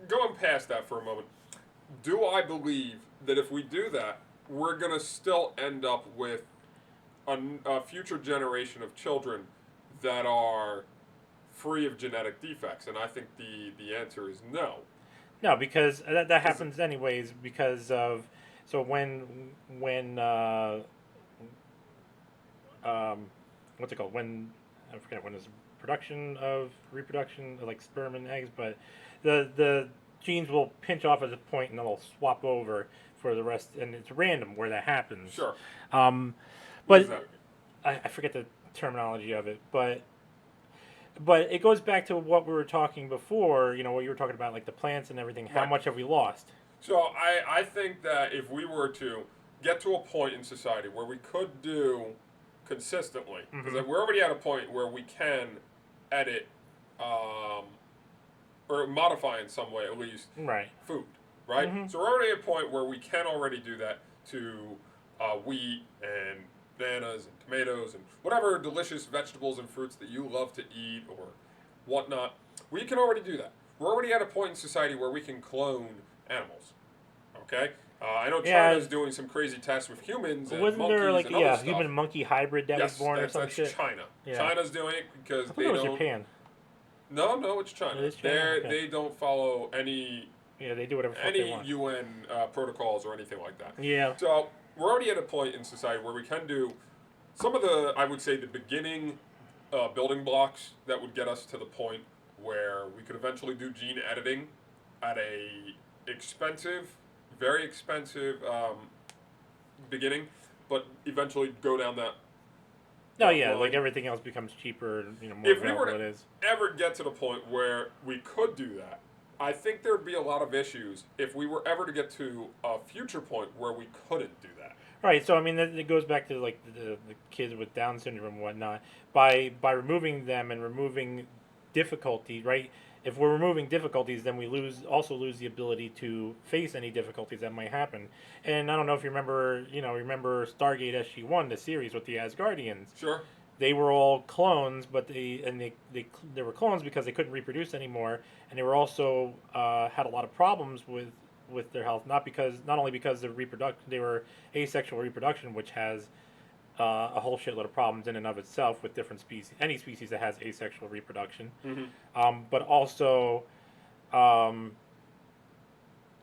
S3: going past that for a moment, do I believe that if we do that, we're going to still end up with a future generation of children that are free of genetic defects? And I think the answer is no.
S2: No, because that happens anyways because of when what's it called, when I forget when is reproduction like sperm and eggs, but the genes will pinch off at a point and they'll swap over for the rest, and it's random where that happens.
S3: Sure.
S2: But I forget the terminology of it, but it goes back to what we were talking before, what you were talking about, like the plants and everything. How much have we lost?
S3: So I think that if we were to get to a point in society where we could do consistently, because we're already at a point where we can edit or modify in some way at least
S2: right.
S3: food, right? So we're already at a point where we can already do that to wheat and bananas and tomatoes and whatever delicious vegetables and fruits that you love to eat or whatnot. We can already do that. We're already at a point in society where we can clone animals. Okay? I know
S2: Yeah.
S3: China's doing some crazy tests with humans and
S2: Wasn't
S3: monkeys
S2: there like
S3: and other stuff.
S2: human monkey hybrid that was born or some
S3: that's
S2: shit?
S3: China.
S2: Yeah.
S3: China's doing it because
S2: I thought
S3: they
S2: it was
S3: don't.
S2: Japan.
S3: No, it's China.
S2: It is China? Okay.
S3: They don't follow any
S2: Yeah, they do whatever the fuck they want.
S3: UN protocols or anything like that.
S2: Yeah.
S3: So we're already at a point in society where we can do some of the, I would say, the beginning building blocks that would get us to the point where we could eventually do gene editing at a expensive, very expensive beginning, but eventually go down that.
S2: Oh yeah,
S3: line.
S2: like everything else becomes cheaper, more
S3: If we
S2: available
S3: were
S2: it
S3: to
S2: is.
S3: ever get to the point where we could do that, I think there'd be a lot of issues if we were ever to get to a future point where we couldn't do that.
S2: Right, so I mean, it goes back to like the kids with Down syndrome and whatnot. By removing them and removing difficulty, right? If we're removing difficulties, then we also lose the ability to face any difficulties that might happen. And I don't know if you remember, remember Stargate SG-1, the series with the Asgardians.
S3: Sure.
S2: They were all clones, but they were clones because they couldn't reproduce anymore, and they were also had a lot of problems with their health. Not only because they were asexual reproduction, which has a whole shitload of problems in and of itself with different species. Any species that has asexual reproduction, but also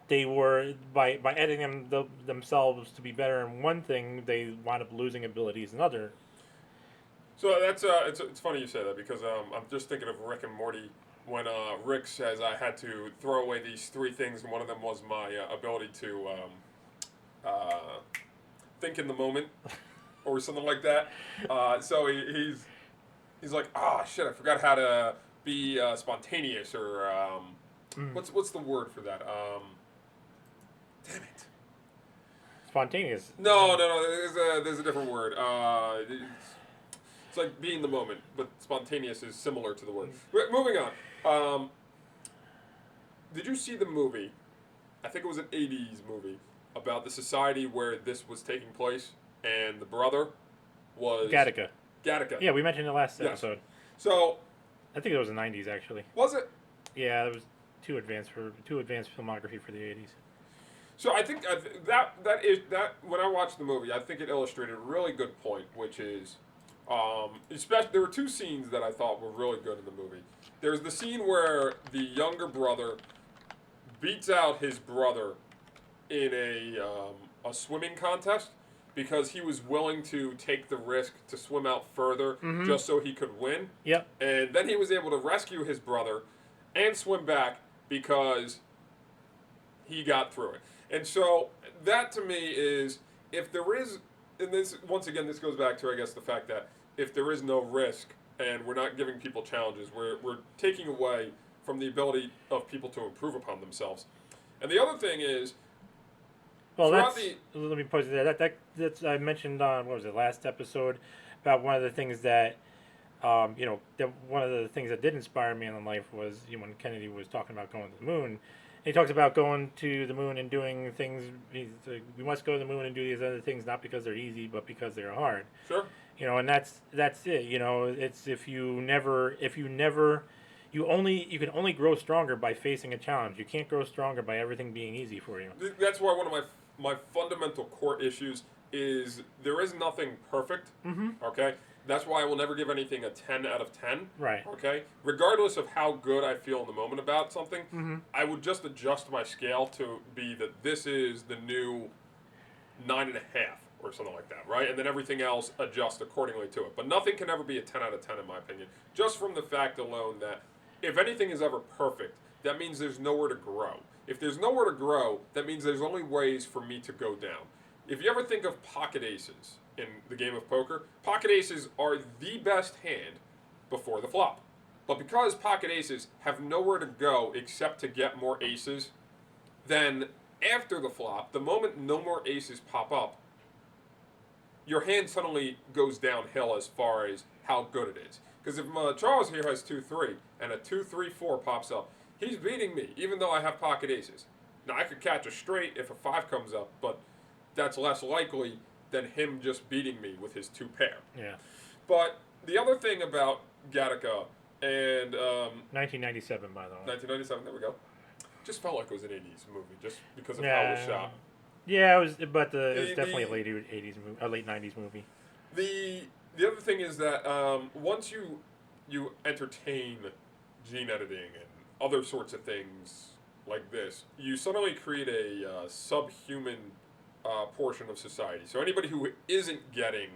S2: they were by editing themselves to be better in one thing, they wound up losing abilities in other.
S3: So that's it's funny you say that because I'm just thinking of Rick and Morty when Rick says I had to throw away these 3 things and one of them was my ability to think in the moment or something like that. So he's like, shit, I forgot how to be spontaneous or what's the word for that? Damn it.
S2: Spontaneous.
S3: No. There's a different word. It's like being the moment, but spontaneous is similar to the word. But moving on. Did you see the movie? I think it was an 80s movie about the society where this was taking place, and the brother was
S2: Gattaca.
S3: Gattaca.
S2: Yeah, we mentioned it last
S3: Yes.
S2: episode.
S3: So
S2: I think it was the 90s actually.
S3: was it?
S2: Yeah, it was too advanced filmography for the 80s.
S3: So I think that when I watched the movie, I think it illustrated a really good point, which is, especially there were 2 scenes that I thought were really good in the movie. There's the scene where the younger brother beats out his brother in a swimming contest because he was willing to take the risk to swim out further just so he could win.
S2: Yep.
S3: And then he was able to rescue his brother and swim back because he got through it. And so that to me is, if there is, and this once again this goes back to I guess the fact that if there is no risk and we're not giving people challenges, we're taking away from the ability of people to improve upon themselves. And the other thing is,
S2: well, let me pose it there. That's I mentioned on what was it last episode about one of the things that one of the things that did inspire me in life was when Kennedy was talking about going to the moon. He talks about going to the moon and doing things. He's like, we must go to the moon and do these other things, not because they're easy, but because they're hard.
S3: Sure.
S2: And that's it. It's you can only grow stronger by facing a challenge. You can't grow stronger by everything being easy for you.
S3: That's why one of my fundamental core issues is there is nothing perfect. Okay. That's why I will never give anything a 10 out of 10.
S2: Right.
S3: Okay? Regardless of how good I feel in the moment about something, I would just adjust my scale to be that this is the new 9.5 or something like that, right? And then everything else adjust accordingly to it. But nothing can ever be a 10 out of 10 in my opinion. Just from the fact alone that if anything is ever perfect, that means there's nowhere to grow. If there's nowhere to grow, that means there's only ways for me to go down. If you ever think of pocket aces in the game of poker, pocket aces are the best hand before the flop. But because pocket aces have nowhere to go except to get more aces, then after the flop, the moment no more aces pop up, your hand suddenly goes downhill as far as how good it is. Because if Charles here has 2-3 and a 2-3-4 pops up, he's beating me even though I have pocket aces. Now I could catch a straight if a 5 comes up, but that's less likely than him just beating me with his 2 pair.
S2: Yeah.
S3: But the other thing about Gattaca and
S2: 1997, by the way.
S3: 1997, there we go. Just felt like it was an 80s movie just because of how it was shot.
S2: Yeah, it was, but it was definitely a late 80s movie, a late 90s movie.
S3: The other thing is that once you entertain gene editing and other sorts of things like this, you suddenly create a subhuman portion of society. So anybody who isn't getting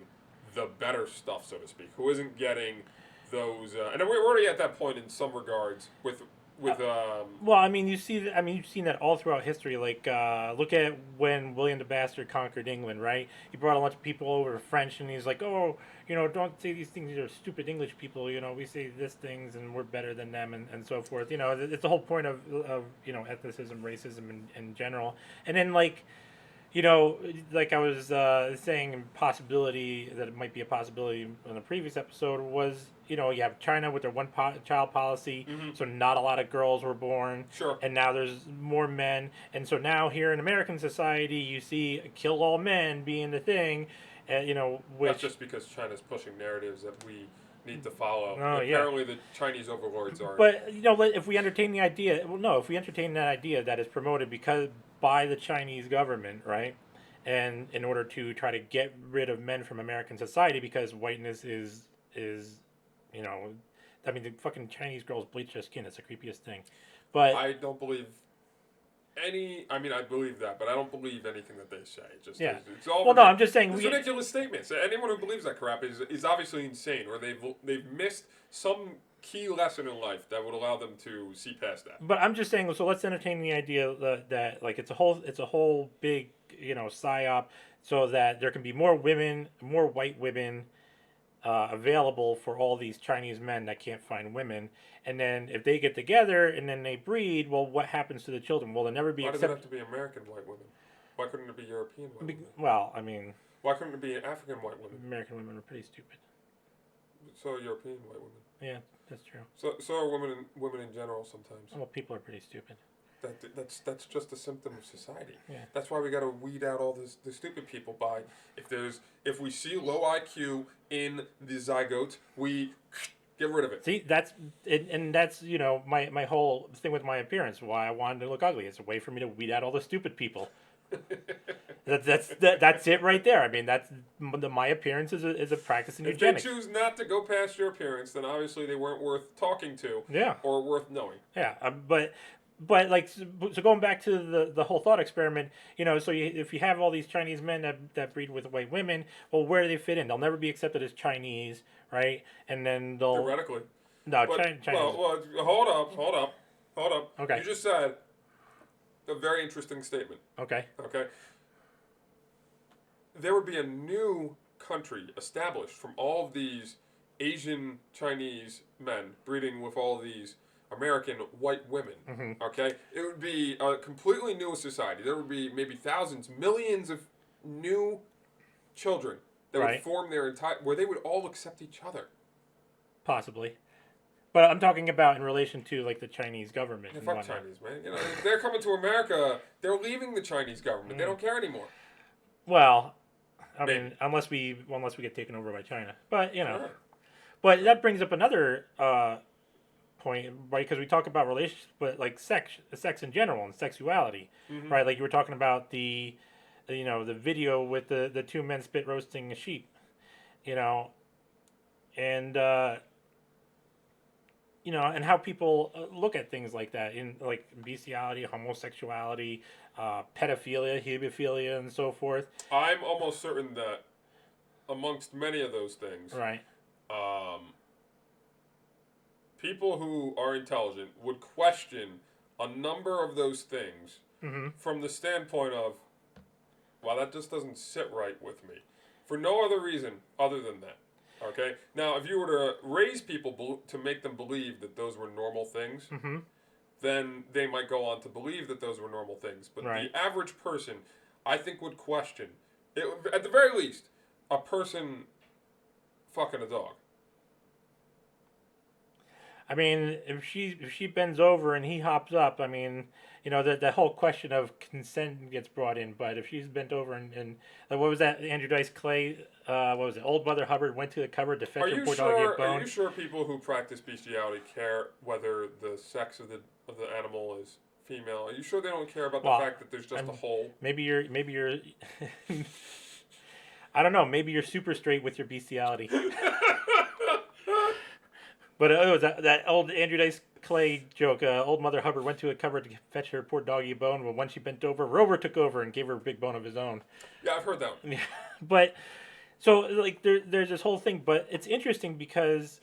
S3: the better stuff, so to speak, who isn't getting those, and we're already at that point in some regards with.
S2: Well, I mean, you've seen that all throughout history. Like, look at when William the Bastard conquered England, right? He brought a bunch of people over, French, and he's like, oh, don't say these things. These are stupid English people. We say this things, and we're better than them, and so forth. It's the whole point of ethnicism, racism in general. And then, like I was saying, possibility that it might be a possibility in the previous episode was, you have China with their one-child policy, so not a lot of girls were born.
S3: Sure.
S2: And now there's more men, and so now here in American society, you see kill all men being the thing, which
S3: That's just because China's pushing narratives that we need to follow.
S2: Oh,
S3: Apparently, the Chinese overlords are.
S2: But if we entertain the idea, if we entertain that idea that is promoted by the Chinese government, right? And in order to try to get rid of men from American society, because whiteness is the fucking Chinese girls bleach their skin. It's the creepiest thing. But
S3: I don't believe I believe that, but I don't believe anything that they say. It's all.
S2: Well, no, I'm just saying
S3: it's ridiculous statements. Anyone who believes that crap is obviously insane, or they've missed some key lesson in life that would allow them to see past that.
S2: But I'm just saying, so let's entertain the idea that like it's a whole big psyop, so that there can be more white women available for all these Chinese men that can't find women, and then if they get together and then they breed, well, what happens to the children? Will there never be?
S3: Why does it have to be American white women? Why couldn't it be European white women?
S2: Well, I mean,
S3: why couldn't it be African white women?
S2: American women are pretty stupid.
S3: So are European white women.
S2: Yeah, that's true.
S3: So are women in general sometimes.
S2: Well, people are pretty stupid.
S3: That's just a symptom of society.
S2: Yeah.
S3: That's why we got to weed out all the stupid people by if we see low IQ in the zygote, we get rid of it.
S2: See, that's my whole thing with my appearance. Why I wanted to look ugly. It's a way for me to weed out all the stupid people. That's it right there. I mean, my appearance is a practice in eugenics.
S3: If they choose not to go past your appearance, then obviously they weren't worth talking to.
S2: Yeah.
S3: Or worth knowing.
S2: Yeah, but like, so going back to the whole thought experiment, if you have all these Chinese men that breed with white women, well, where do they fit in? They'll never be accepted as Chinese, right? And then they'll
S3: theoretically.
S2: No,
S3: Chinese. Well, hold up.
S2: Okay.
S3: You just said a very interesting statement.
S2: Okay.
S3: There would be a new country established from all of these Asian Chinese men breeding with all of these American white women.
S2: Mm-hmm.
S3: Okay, it would be a completely new society. There would be maybe thousands, millions of new children that would form their where they would all accept each other.
S2: Possibly, but I'm talking about in relation to like the Chinese government.
S3: Yeah, fuck Chinese, man. If they're coming to America, they're leaving the Chinese government. They don't care anymore.
S2: Well, I mean, unless we get taken over by China, but
S3: Sure.
S2: But that brings up another point, right? Because we talk about relationships, but like sex in general and sexuality, right? Like you were talking about the video with the two men spit roasting a sheep, and and how people look at things like that in like bestiality, homosexuality, pedophilia, hebephilia, and so forth.
S3: I'm almost certain that amongst many of those things,
S2: right?
S3: People who are intelligent would question a number of those things from the standpoint of, well, that just doesn't sit right with me, for no other reason other than that. Okay? Now, if you were to raise people to make them believe that those were normal things, then they might go on to believe that those were normal things. But the average person, I think, would question, at the very least, a person fucking a dog.
S2: I mean, if she bends over and he hops up, I mean, the whole question of consent gets brought in. But if she's bent over and like, what was that? Andrew Dice Clay, what was it? Old Mother Hubbard went to the cupboard to fetch her poor doggy a
S3: Are
S2: bone.
S3: you sure people who practice bestiality care whether the sex of the animal is female? Are you sure they don't care about the
S2: Well,
S3: fact that there's just a hole?
S2: Maybe you're I don't know. Maybe you're super straight with your bestiality. But it was that old Andrew Dice Clay joke. Old Mother Hubbard went to a cupboard to fetch her poor doggy a bone. But when she bent over, Rover took over and gave her a big bone of his own.
S3: Yeah, I've heard that one.
S2: Yeah, but so like there's this whole thing, but it's interesting because,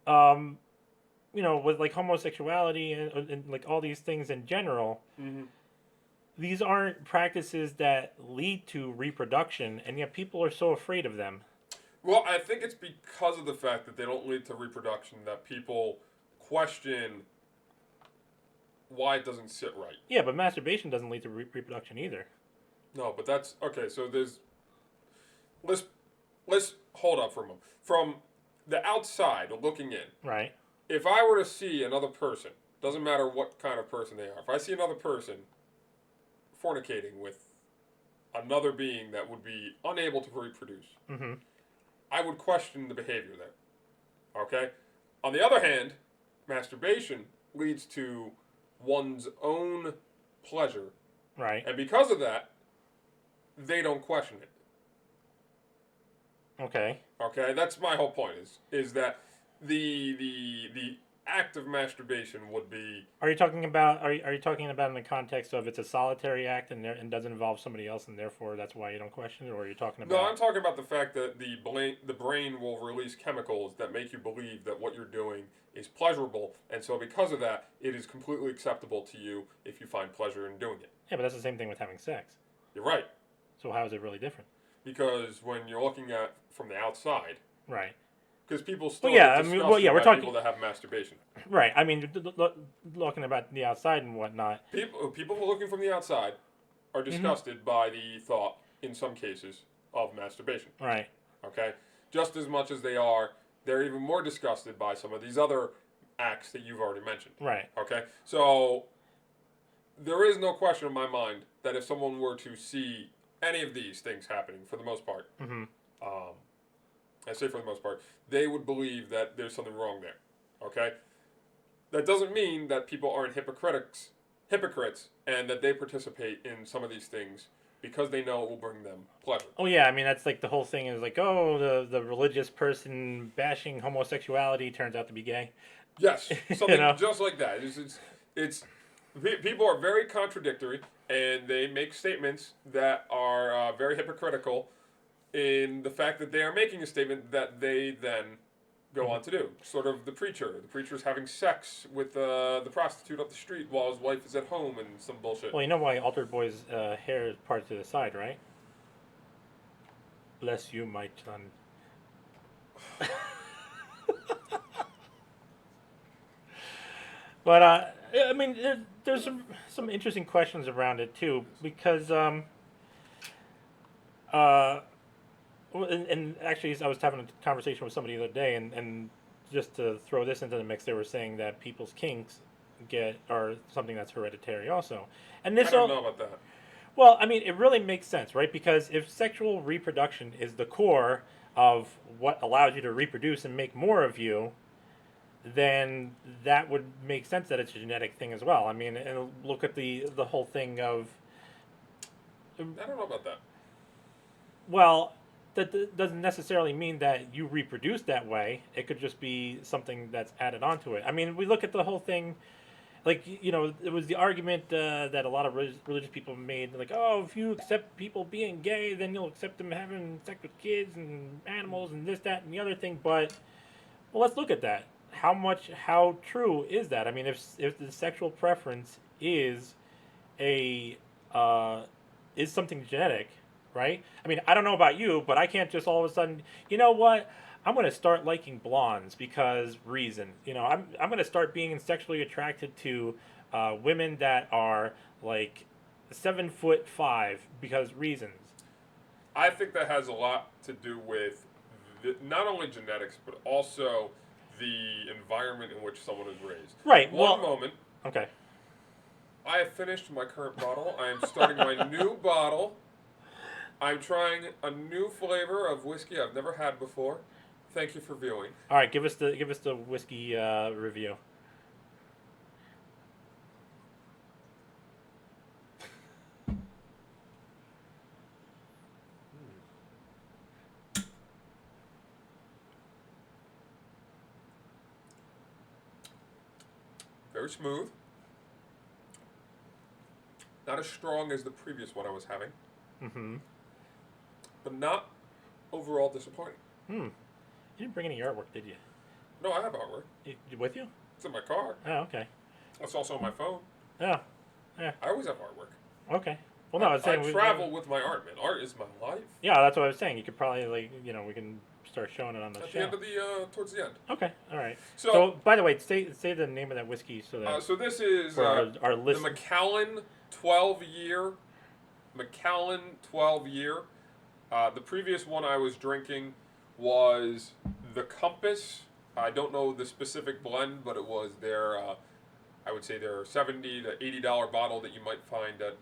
S2: with like homosexuality and like all these things in general, these aren't practices that lead to reproduction, and yet people are so afraid of them.
S3: Well, I think it's because of the fact that they don't lead to reproduction that people question why it doesn't sit right.
S2: Yeah, but masturbation doesn't lead to reproduction either.
S3: No, but that's okay. So let's hold up for a moment. From the outside looking in,
S2: Right.
S3: if I were to see another person, doesn't matter what kind of person they are, if I see another person fornicating with another being that would be unable to reproduce, I would question the behavior there. Okay? On the other hand, masturbation leads to one's own pleasure.
S2: Right.
S3: And because of that, they don't question it.
S2: Okay.
S3: Okay? That's my whole point is that the act of masturbation would be.
S2: Are you talking about in the context of it's a solitary act and doesn't involve somebody else and therefore that's why you don't question it, or are you talking about?
S3: No, I'm talking about the fact that the brain will release chemicals that make you believe that what you're doing is pleasurable, and so because of that, it is completely acceptable to you if you find pleasure in doing it.
S2: Yeah, but that's the same thing with having sex.
S3: You're right.
S2: So how is it really different?
S3: Because when you're looking at from the outside,
S2: Right.
S3: because people still
S2: Well, yeah,
S3: get disgusted
S2: we're
S3: by
S2: talking
S3: people that have masturbation.
S2: Right. I mean, looking about the outside and whatnot.
S3: People who are looking from the outside are disgusted by the thought, in some cases, of masturbation.
S2: Right.
S3: Okay? Just as much as they're even more disgusted by some of these other acts that you've already mentioned.
S2: Right.
S3: Okay? So, there is no question in my mind that if someone were to see any of these things happening, for the most part, I say for the most part, they would believe that there's something wrong there. Okay? That doesn't mean that people aren't hypocrites, and that they participate in some of these things because they know it will bring them pleasure.
S2: Oh yeah, I mean that's like the whole thing is like, oh, the religious person bashing homosexuality turns out to be gay.
S3: Yes, something
S2: know?
S3: just like that. It's people are very contradictory, and they make statements that are very hypocritical in the fact that they are making a statement that they then go on to do. Sort of the preacher. The preacher's having sex with the prostitute up the street while his wife is at home and some bullshit.
S2: Well, you know why Altar Boy's hair is parted to the side, right? Bless you, my son. But I mean, there's some interesting questions around it too, because and actually, I was having a conversation with somebody the other day, and just to throw this into the mix, they were saying that people's kinks are something that's hereditary also, and this
S3: I don't know about that.
S2: Well, I mean, it really makes sense, right? Because if sexual reproduction is the core of what allows you to reproduce and make more of you, then that would make sense that it's a genetic thing as well. I mean, and look at the whole thing of.
S3: I don't know about that.
S2: Well, that doesn't necessarily mean that you reproduce that way. It could just be something that's added onto it. I mean, we look at the whole thing, like, it was the argument that a lot of religious people made, like, oh, if you accept people being gay, then you'll accept them having sex with kids and animals and this, that, and the other thing. But, well, let's look at that. How true is that? I mean, if the sexual preference is is something genetic, right? I mean, I don't know about you, but I can't just all of a sudden, you know what? I'm going to start liking blondes because reason. I'm going to start being sexually attracted to women that are like 7'5" because reasons.
S3: I think that has a lot to do with not only genetics, but also the environment in which someone is raised.
S2: Right.
S3: One
S2: well,
S3: moment.
S2: Okay.
S3: I have finished my current bottle. I am starting my new bottle. I'm trying a new flavor of whiskey I've never had before. Thank you for viewing.
S2: All right. Give us the whiskey review.
S3: Very smooth. Not as strong as the previous one I was having.
S2: Mm-hmm.
S3: But not overall disappointing.
S2: You didn't bring any artwork, did you?
S3: No, I have artwork.
S2: With you?
S3: It's in my car.
S2: Oh, okay.
S3: It's also on my phone.
S2: Oh, yeah.
S3: I always have artwork.
S2: Okay. Well, no, I was saying
S3: I travel with my art, man. Art is my life.
S2: Yeah, that's what I was saying. You could probably we can start showing it on the
S3: At
S2: show.
S3: the end of the, towards the end.
S2: Okay. All right.
S3: So,
S2: So, by the way, say the name of that whiskey so that
S3: so this is
S2: for our
S3: the
S2: listeners.
S3: Macallan 12-year. Macallan 12-year. The previous one I was drinking was the Compass. I don't know the specific blend, but it was their, I would say their $70 to $80 bottle that you might find at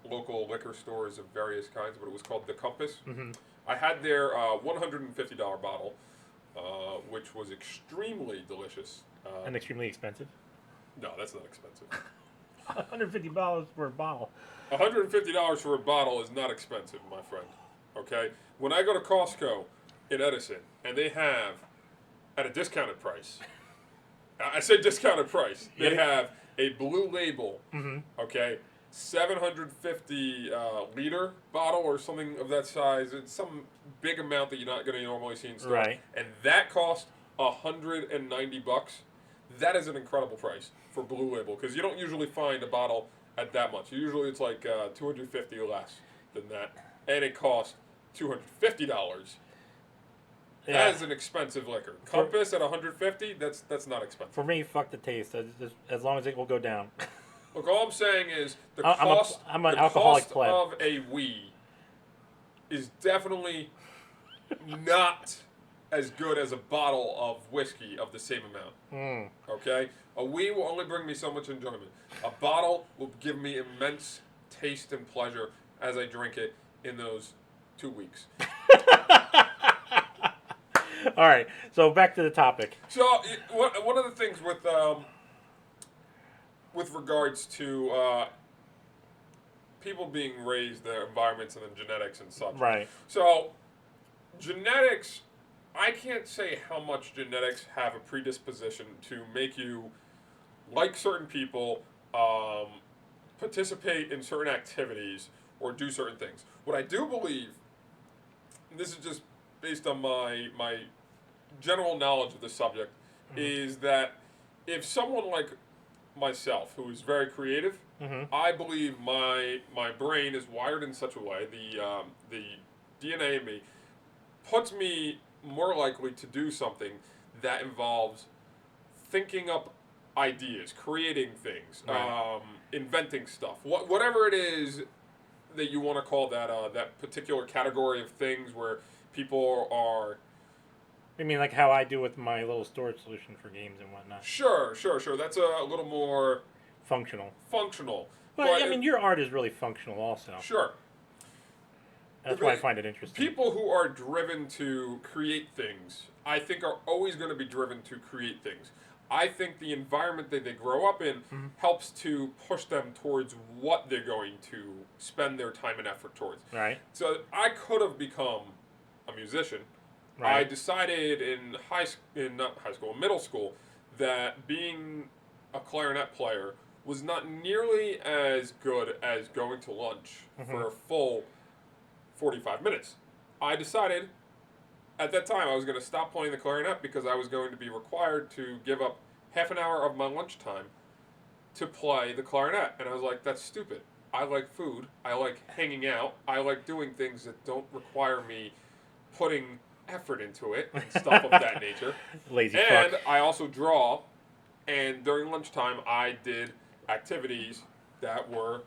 S3: local liquor stores of various kinds, but it was called the Compass.
S2: Mm-hmm.
S3: I had their $150 bottle, which was extremely delicious.
S2: And extremely expensive.
S3: No, that's not expensive.
S2: $150 for a bottle.
S3: $150 for a bottle is not expensive, my friend. Okay? When I go to Costco in Edison, and they have, at a discounted price, I say discounted price, they have a Blue Label, okay, 750 liter bottle or something of that size. It's some big amount that you're not going to normally see in stores.
S2: Right.
S3: And that cost $190. That is an incredible price for Blue Label because you don't usually find a bottle at that much. Usually it's like $250 or less than that. And it costs $250.
S2: Yeah.
S3: That is an expensive liquor. Compass at $150, that's not expensive.
S2: For me, fuck the taste. As long as it will go down.
S3: Look, all I'm saying is the
S2: I'm an alcoholic pleb.
S3: of a wee is definitely not as good as a bottle of whiskey of the same amount. Okay? A wee will only bring me so much enjoyment. A bottle will give me immense taste and pleasure as I drink it in those 2 weeks.
S2: All right, so back to the topic.
S3: So, one of the things with regards to people being raised, their environments, and then genetics and such.
S2: Right.
S3: So, genetics, I can't say how much genetics have a predisposition to make you like certain people, participate in certain activities, or do certain things. What I do believe, and this is just based on my general knowledge of the subject, is that if someone like myself, who is very creative, I believe my brain is wired in such a way, the DNA in me puts me more likely to do something that involves thinking up ideas, creating things,
S2: Right.
S3: Inventing stuff, whatever it is that you want to call that particular category of things where people are.
S2: I mean, like how I do with my little storage solution for games and whatnot.
S3: Sure. That's a little more
S2: Functional.
S3: But
S2: I mean, your art is really functional also.
S3: Sure.
S2: That's why I find it interesting.
S3: People who are driven to create things, I think, are always going to be driven to create things. I think the environment that they grow up in helps to push them towards what they're going to spend their time and effort towards.
S2: Right.
S3: So I could have become a musician.
S2: Right.
S3: I decided in middle school, that being a clarinet player was not nearly as good as going to lunch for a full 45 minutes. I decided at that time I was going to stop playing the clarinet because I was going to be required to give up half an hour of my lunchtime to play the clarinet. And I was like, that's stupid. I like food. I like hanging out. I like doing things that don't require me putting effort into it and stuff of that nature.
S2: Lazy
S3: and
S2: fuck.
S3: I also draw, and during lunchtime I did activities that were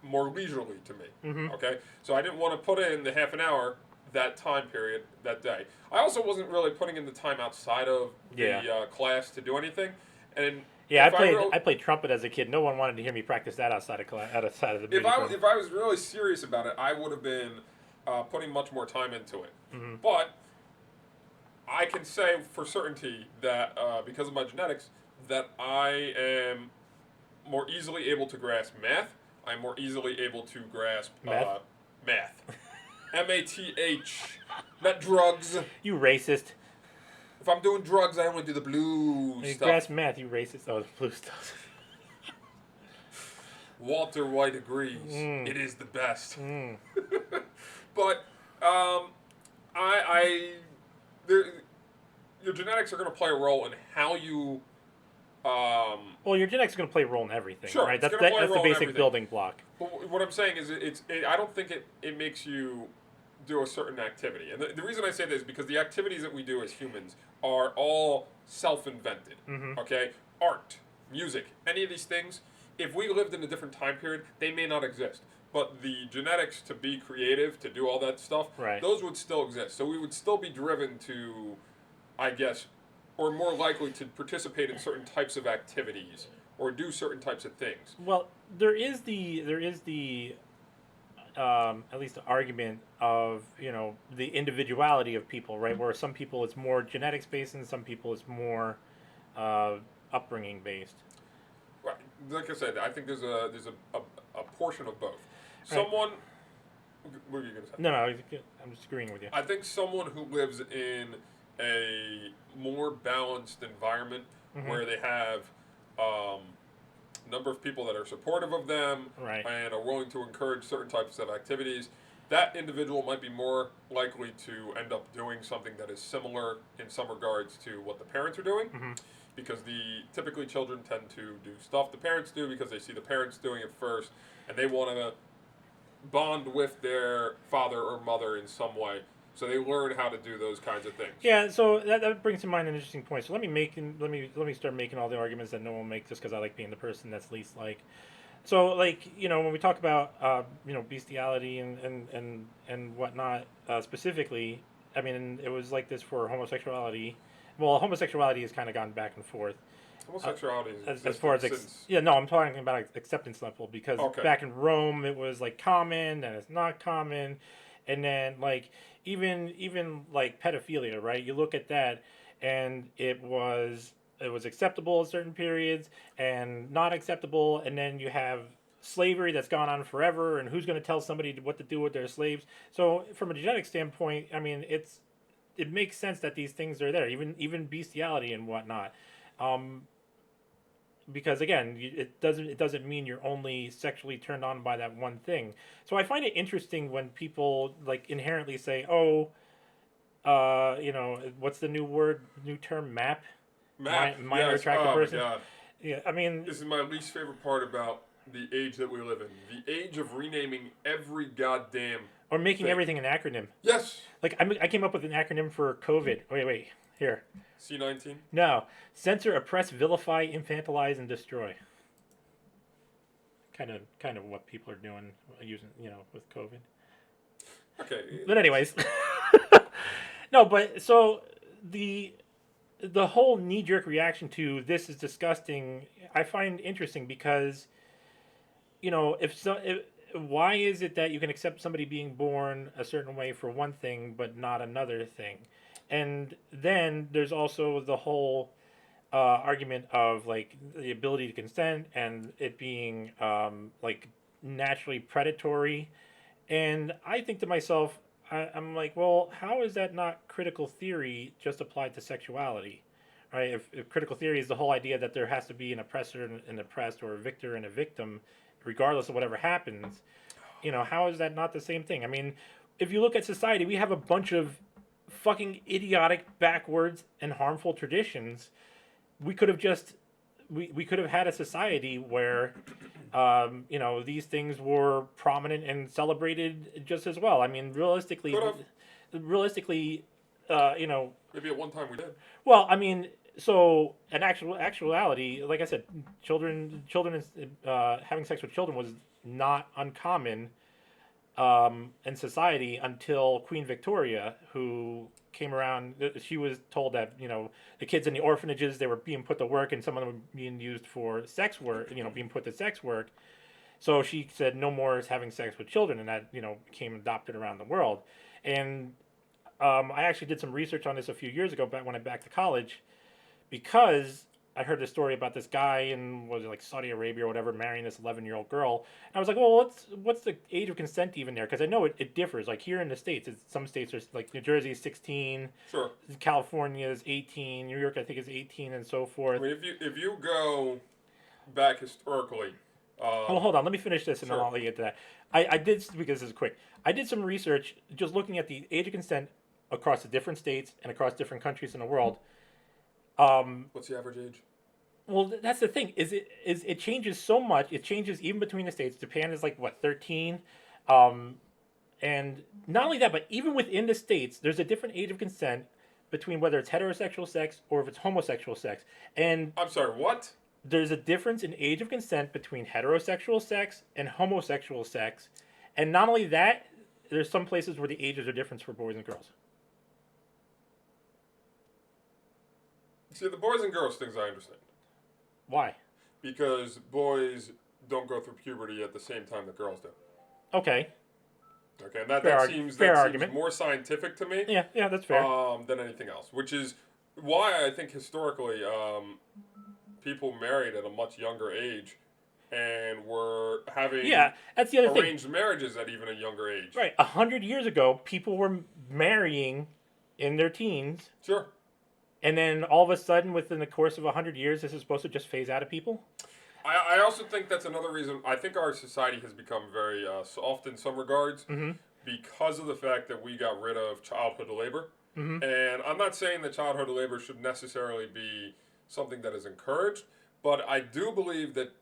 S3: more leisurely to me. Okay, so I didn't want to put in the half an hour that time period, that day. I also wasn't really putting in the time outside of the class to do anything. And
S2: Yeah,
S3: if
S2: I played trumpet as a kid. No one wanted to hear me practice that outside of class, outside of the music room.
S3: if I was really serious about it, I would have been putting much more time into it.
S2: Mm-hmm.
S3: But I can say for certainty that because of my genetics, that I am more easily able to grasp math. I'm more easily able to grasp
S2: Math.
S3: M-A-T-H, not drugs.
S2: You racist.
S3: If I'm doing drugs, I only do the blue
S2: You
S3: stuff.
S2: grasp math, you racist. Oh, the blue stuff.
S3: Walter White agrees.
S2: Mm.
S3: It is the best.
S2: Mm.
S3: But your genetics are going to play a role in how you.
S2: Well, your genetics is going to play a role in everything,
S3: Sure,
S2: right?
S3: it's
S2: That's
S3: gonna play a
S2: that's the
S3: role in
S2: basic
S3: everything.
S2: building block.
S3: But what I'm saying is, I don't think it makes you do a certain activity. And the reason I say this is because the activities that we do as humans are all self-invented.
S2: Mm-hmm.
S3: Okay? Art, music, any of these things, if we lived in a different time period, they may not exist. But the genetics to be creative, to do all that stuff,
S2: Right.
S3: those would still exist. So we would still be driven to, I guess, or more likely to participate in certain types of activities or do certain types of things.
S2: Well, there is the at least the argument of the individuality of people, right? Where some people it's more genetics based and some people it's more upbringing based.
S3: Right. Like I said, I think there's a portion of both.
S2: Right.
S3: Someone, what were you going to say?
S2: No, I'm just agreeing with you.
S3: I think someone who lives in a more balanced environment
S2: Mhm.
S3: where they have a number of people that are supportive of them
S2: Right.
S3: and are willing to encourage certain types of activities, that individual might be more likely to end up doing something that is similar in some regards to what the parents are doing.
S2: Mhm.
S3: Because typically children tend to do stuff the parents do because they see the parents doing it first, and they want to bond with their father or mother in some way, so they learn how to do those kinds of things.
S2: Yeah, so that brings to mind an interesting point. So let me start making all the arguments that no one makes just because I like being the person that's least like. So like when we talk about bestiality and whatnot specifically, I mean it was like this for homosexuality. Well, homosexuality has kind of gone back and forth.
S3: Homosexuality
S2: As far as
S3: since
S2: no, I'm talking about acceptance level because
S3: Okay.
S2: back in Rome it was like common and it's not common, and then like even like pedophilia, right? You look at that, and it was acceptable at certain periods and not acceptable, and then you have slavery that's gone on forever, and who's going to tell somebody what to do with their slaves? So from a genetic standpoint, I mean it makes sense that these things are there, even bestiality and whatnot. Because again, it doesn't mean you're only sexually turned on by that one thing. So I find it interesting when people like inherently say, "Oh, what's the new term, MAP? Minor
S3: yes.
S2: attractive
S3: Oh
S2: person."
S3: my God.
S2: Yeah, I mean,
S3: This is my least favorite part about the age that we live in. The age of renaming every goddamn
S2: or making
S3: thing.
S2: everything an acronym.
S3: Yes.
S2: Like I came up with an acronym for COVID. Wait, here.
S3: C19.
S2: No, censor, oppress, vilify, infantilize, and destroy. Kind of what people are doing using with COVID.
S3: Okay.
S2: But anyways, no. But so the whole knee jerk reaction to this is disgusting. I find interesting because why is it that you can accept somebody being born a certain way for one thing but not another thing? And then there's also the whole argument of like the ability to consent and it being like naturally predatory. And I think to myself, I'm like, well, how is that not critical theory just applied to sexuality? Right? If critical theory is the whole idea that there has to be an oppressor and an oppressed, or a victor and a victim, regardless of whatever happens, how is that not the same thing? I mean, if you look at society, we have a bunch of fucking idiotic, backwards, and harmful traditions. We could have just we could have had a society where these things were prominent and celebrated just as well. I mean, realistically,
S3: Maybe at one time we did.
S2: well, I mean, so in actuality, like I said, children having sex with children was not uncommon in society until Queen Victoria, who came around. She was told that the kids in the orphanages, they were being put to work, and some of them were being used for sex work. Being put to sex work. So she said no more is having sex with children, and that became adopted around the world. And I actually did some research on this a few years ago, back when I back to college, because I heard the story about this guy in was it like Saudi Arabia or whatever marrying this 11-year-old girl. And I was like, well, what's the age of consent even there? Because I know it differs. Like here in the states, some states are like New Jersey is 16,
S3: Sure.
S2: California is 18, New York I think is 18, and so forth.
S3: I mean, if you go back historically.
S2: Well, hold on. Let me finish this, and
S3: Sure.
S2: then I'll get to that. I did, because this is quick. I did some research just looking at the age of consent across the different states and across different countries in the world.
S3: What's the average age?
S2: Well, that's the thing. It changes so much. It changes even between the states. Japan is like what 13, and not only that, but even within the states, there's a different age of consent between whether it's heterosexual sex or if it's homosexual sex. And
S3: I'm sorry, what?
S2: there's a difference in age of consent between heterosexual sex and homosexual sex. And not only that, there's some places where the ages are different for boys and girls.
S3: See, the boys and girls things I understand.
S2: Why?
S3: Because boys don't go through puberty at the same time that girls do.
S2: Okay.
S3: Okay, and that
S2: Fair
S3: seems
S2: argument.
S3: more scientific to me.
S2: Yeah, that's fair.
S3: Than anything else, which is why I think historically people married at a much younger age and were having
S2: That's the other thing.
S3: arranged marriages at even a younger age.
S2: Right. 100 years ago, people were marrying in their teens.
S3: Sure.
S2: And then all of a sudden, within the course of 100 years, this is supposed to just phase out of people?
S3: I also think that's another reason. I think our society has become very soft in some regards because of the fact that we got rid of childhood labor. And I'm not saying that childhood labor should necessarily be something that is encouraged, but I do believe that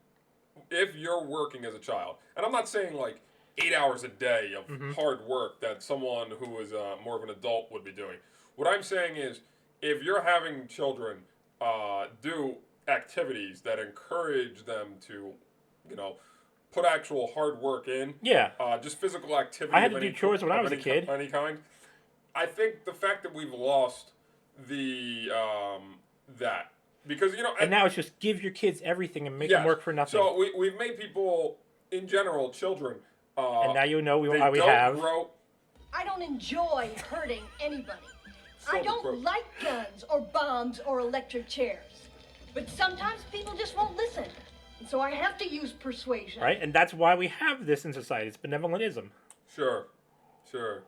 S3: if you're working as a child, and I'm not saying like 8 hours a day of hard work that someone who is more of an adult would be doing. What I'm saying is, if you're having children do activities that encourage them to, put actual hard work in, just physical activity.
S2: I had to do chores when I was a kid.
S3: Any kind. I think the fact that we've lost the that because
S2: and now it's just give your kids everything and make them work for nothing.
S3: So we've made people in general, children.
S2: And now why we
S3: don't
S2: have.
S3: Grow.
S5: I don't enjoy hurting anybody.
S3: So
S5: I don't
S3: gross.
S5: like guns or bombs or electric chairs. But sometimes people just won't listen. And so I have to use persuasion.
S2: Right? And that's why we have this in society. It's benevolentism.
S3: Sure. So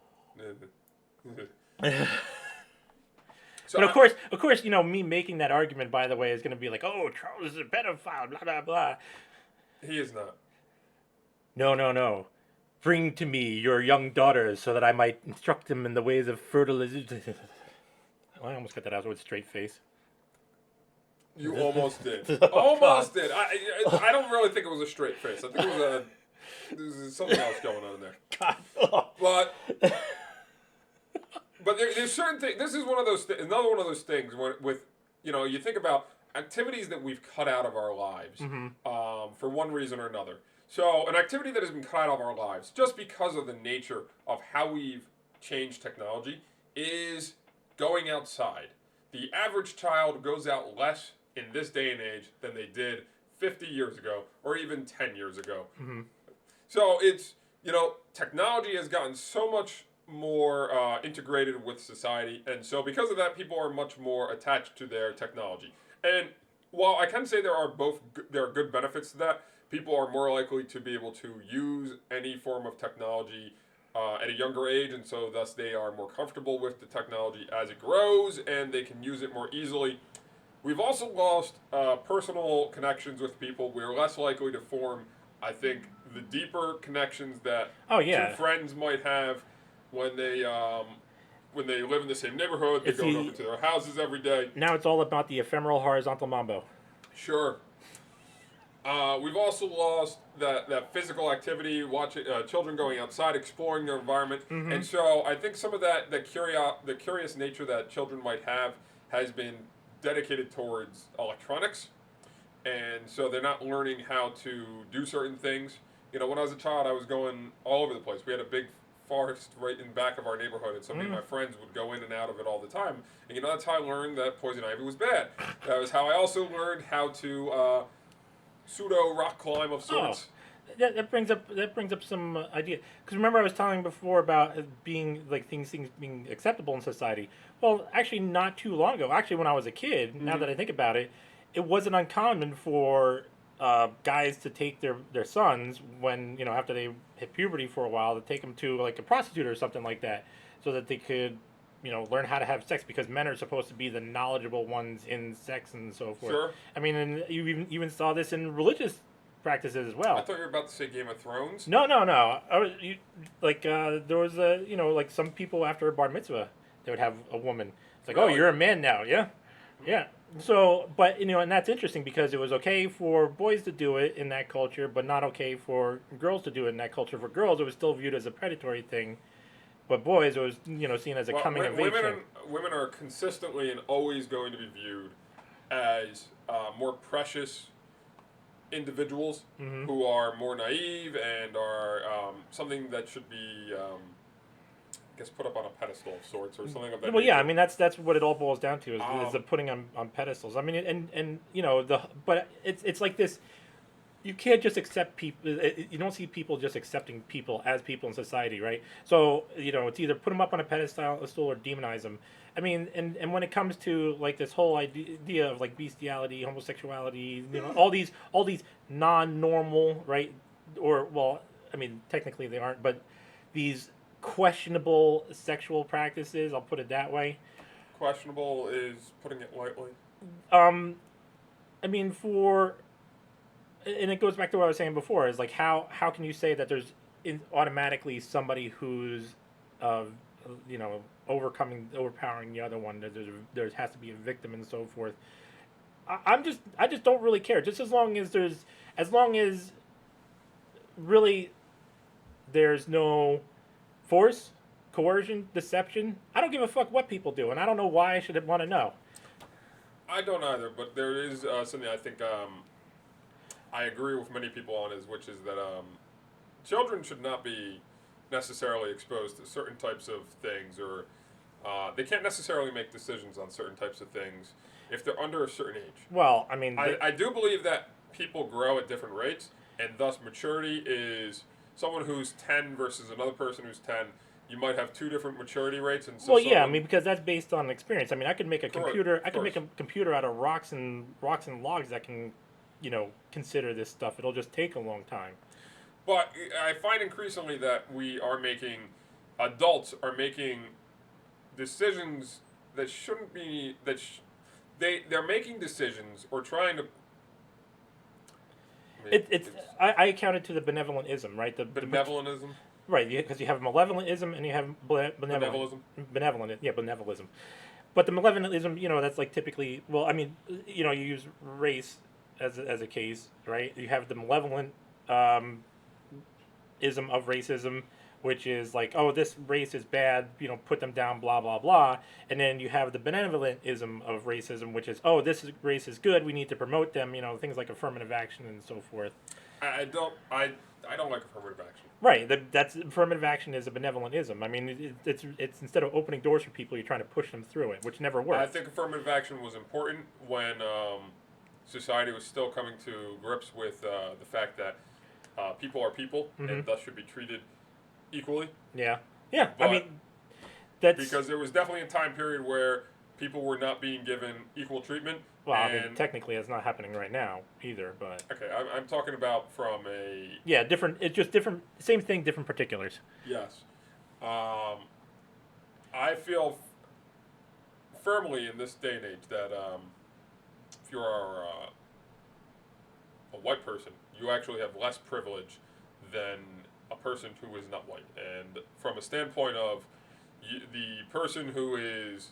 S2: But of course, me making that argument, by the way, is going to be like, oh, Charles is a pedophile, blah, blah, blah.
S3: he is not.
S2: No. Bring to me your young daughters so that I might instruct them in the ways of fertilization. I almost got that out with a straight face.
S3: You almost did.
S2: Oh,
S3: Almost did. I don't really think it was a straight face. I think it was something else going on there.
S2: God. Oh.
S3: But there's certain things. This is one of those. Another one of those things with you think about activities that we've cut out of our lives for one reason or another. So an activity that has been cut out of our lives just because of the nature of how we've changed technology is going outside. The average child goes out less in this day and age than they did 50 years ago or even 10 years ago. So it's, technology has gotten so much more integrated with society. And so because of that, people are much more attached to their technology. And while I can say there are good benefits to that, people are more likely to be able to use any form of technology at a younger age, and so thus they are more comfortable with the technology as it grows, and they can use it more easily. We've also lost personal connections with people. We're less likely to form, I think, the deeper connections that two friends might have when they live in the same neighborhood. They're going over to their houses every day.
S2: Now it's all about the ephemeral horizontal mambo.
S3: Sure. We've also lost that physical activity, watching children going outside, exploring their environment, and so I think some of the curious nature that children might have has been dedicated towards electronics, and so they're not learning how to do certain things. when I was a child, I was going all over the place. We had a big forest right in back of our neighborhood, and so me and my friends would go in and out of it all the time. And that's how I learned that poison ivy was bad. That was how I also learned how to pseudo rock climb of sorts.
S2: That brings up some idea, because remember I was telling before about being like things being acceptable in society. Well, actually, not too long ago, actually when I was a kid, now that I think about it, it wasn't uncommon for guys to take their sons when after they hit puberty for a while, to take them to like a prostitute or something like that, so that they could learn how to have sex, because men are supposed to be the knowledgeable ones in sex and so forth.
S3: Sure.
S2: I mean, and you even saw this in religious practices as well.
S3: I thought you were about to say Game of Thrones.
S2: No. There was like some people after a bar mitzvah, they would have a woman. It's like,
S3: Really?
S2: oh, you're a man now, yeah, yeah. So, but and that's interesting, because it was okay for boys to do it in that culture, but not okay for girls to do it in that culture. For girls, it was still viewed as a predatory thing, but boys, it was seen as a coming of age thing.
S3: Women are consistently and always going to be viewed as more precious individuals who are more naive and are something that should be, I guess, put up on a pedestal of sorts or something of that
S2: Well,
S3: nature.
S2: yeah, I mean that's what it all boils down to, is the putting on pedestals. I mean, and but it's like this. You can't just accept people. You don't see people just accepting people as people in society, right? So it's either put them up on a pedestal or demonize them. I mean, and when it comes to like this whole idea of like bestiality, homosexuality, all these non-normal, right? Or, well, I mean, technically they aren't, but these questionable sexual practices, I'll put it that way.
S3: Questionable is putting it lightly.
S2: I mean, and it goes back to what I was saying before, is like how can you say that there's automatically somebody who's overpowering the other one, that there has to be a victim and so forth. I just don't really care, just as long as really there's no force, coercion, deception. I don't give a fuck what people do, and I don't know why I should want to know.
S3: I don't either, but there is something I think I agree with many people on, which is that children should not be necessarily exposed to certain types of things, or they can't necessarily make decisions on certain types of things if they're under a certain age.
S2: Well, I mean,
S3: I do believe that people grow at different rates, and thus maturity is someone who's 10 versus another person who's 10. You might have two different maturity rates, and so
S2: well, yeah, I mean, because that's based on experience. I mean, I could make a computer. I could make a computer out of rocks and logs that can, consider this stuff. It'll just take a long time.
S3: But I find increasingly that adults are making decisions that shouldn't be, they're making decisions or trying to.
S2: I account it to the benevolentism, right? The
S3: benevolentism.
S2: Right, because you have malevolentism and you have benevolism. Benevolism. But the malevolentism, that's like typically, well, I mean, you use race as a case, right? You have the malevolent ism of racism, which is like, oh, this race is bad, put them down, blah, blah, blah. And then you have the benevolentism of racism, which is, oh, race is good, we need to promote them, things like affirmative action and so forth.
S3: I don't like affirmative action.
S2: Right, that's affirmative action is a benevolentism. I mean, it's instead of opening doors for people, you're trying to push them through it, which never works.
S3: I think affirmative action was important when society was still coming to grips with the fact that people are people and thus should be treated equally.
S2: Yeah.
S3: But
S2: I mean, that's
S3: because there was definitely a time period where people were not being given equal treatment.
S2: Well, I mean, technically, it's not happening right now either. But
S3: okay, I'm talking about from a
S2: different. It's just different. Same thing, different particulars.
S3: Yes, I feel firmly in this day and age that if you are a white person, you actually have less privilege than a person who is not white. And from a standpoint of the person who is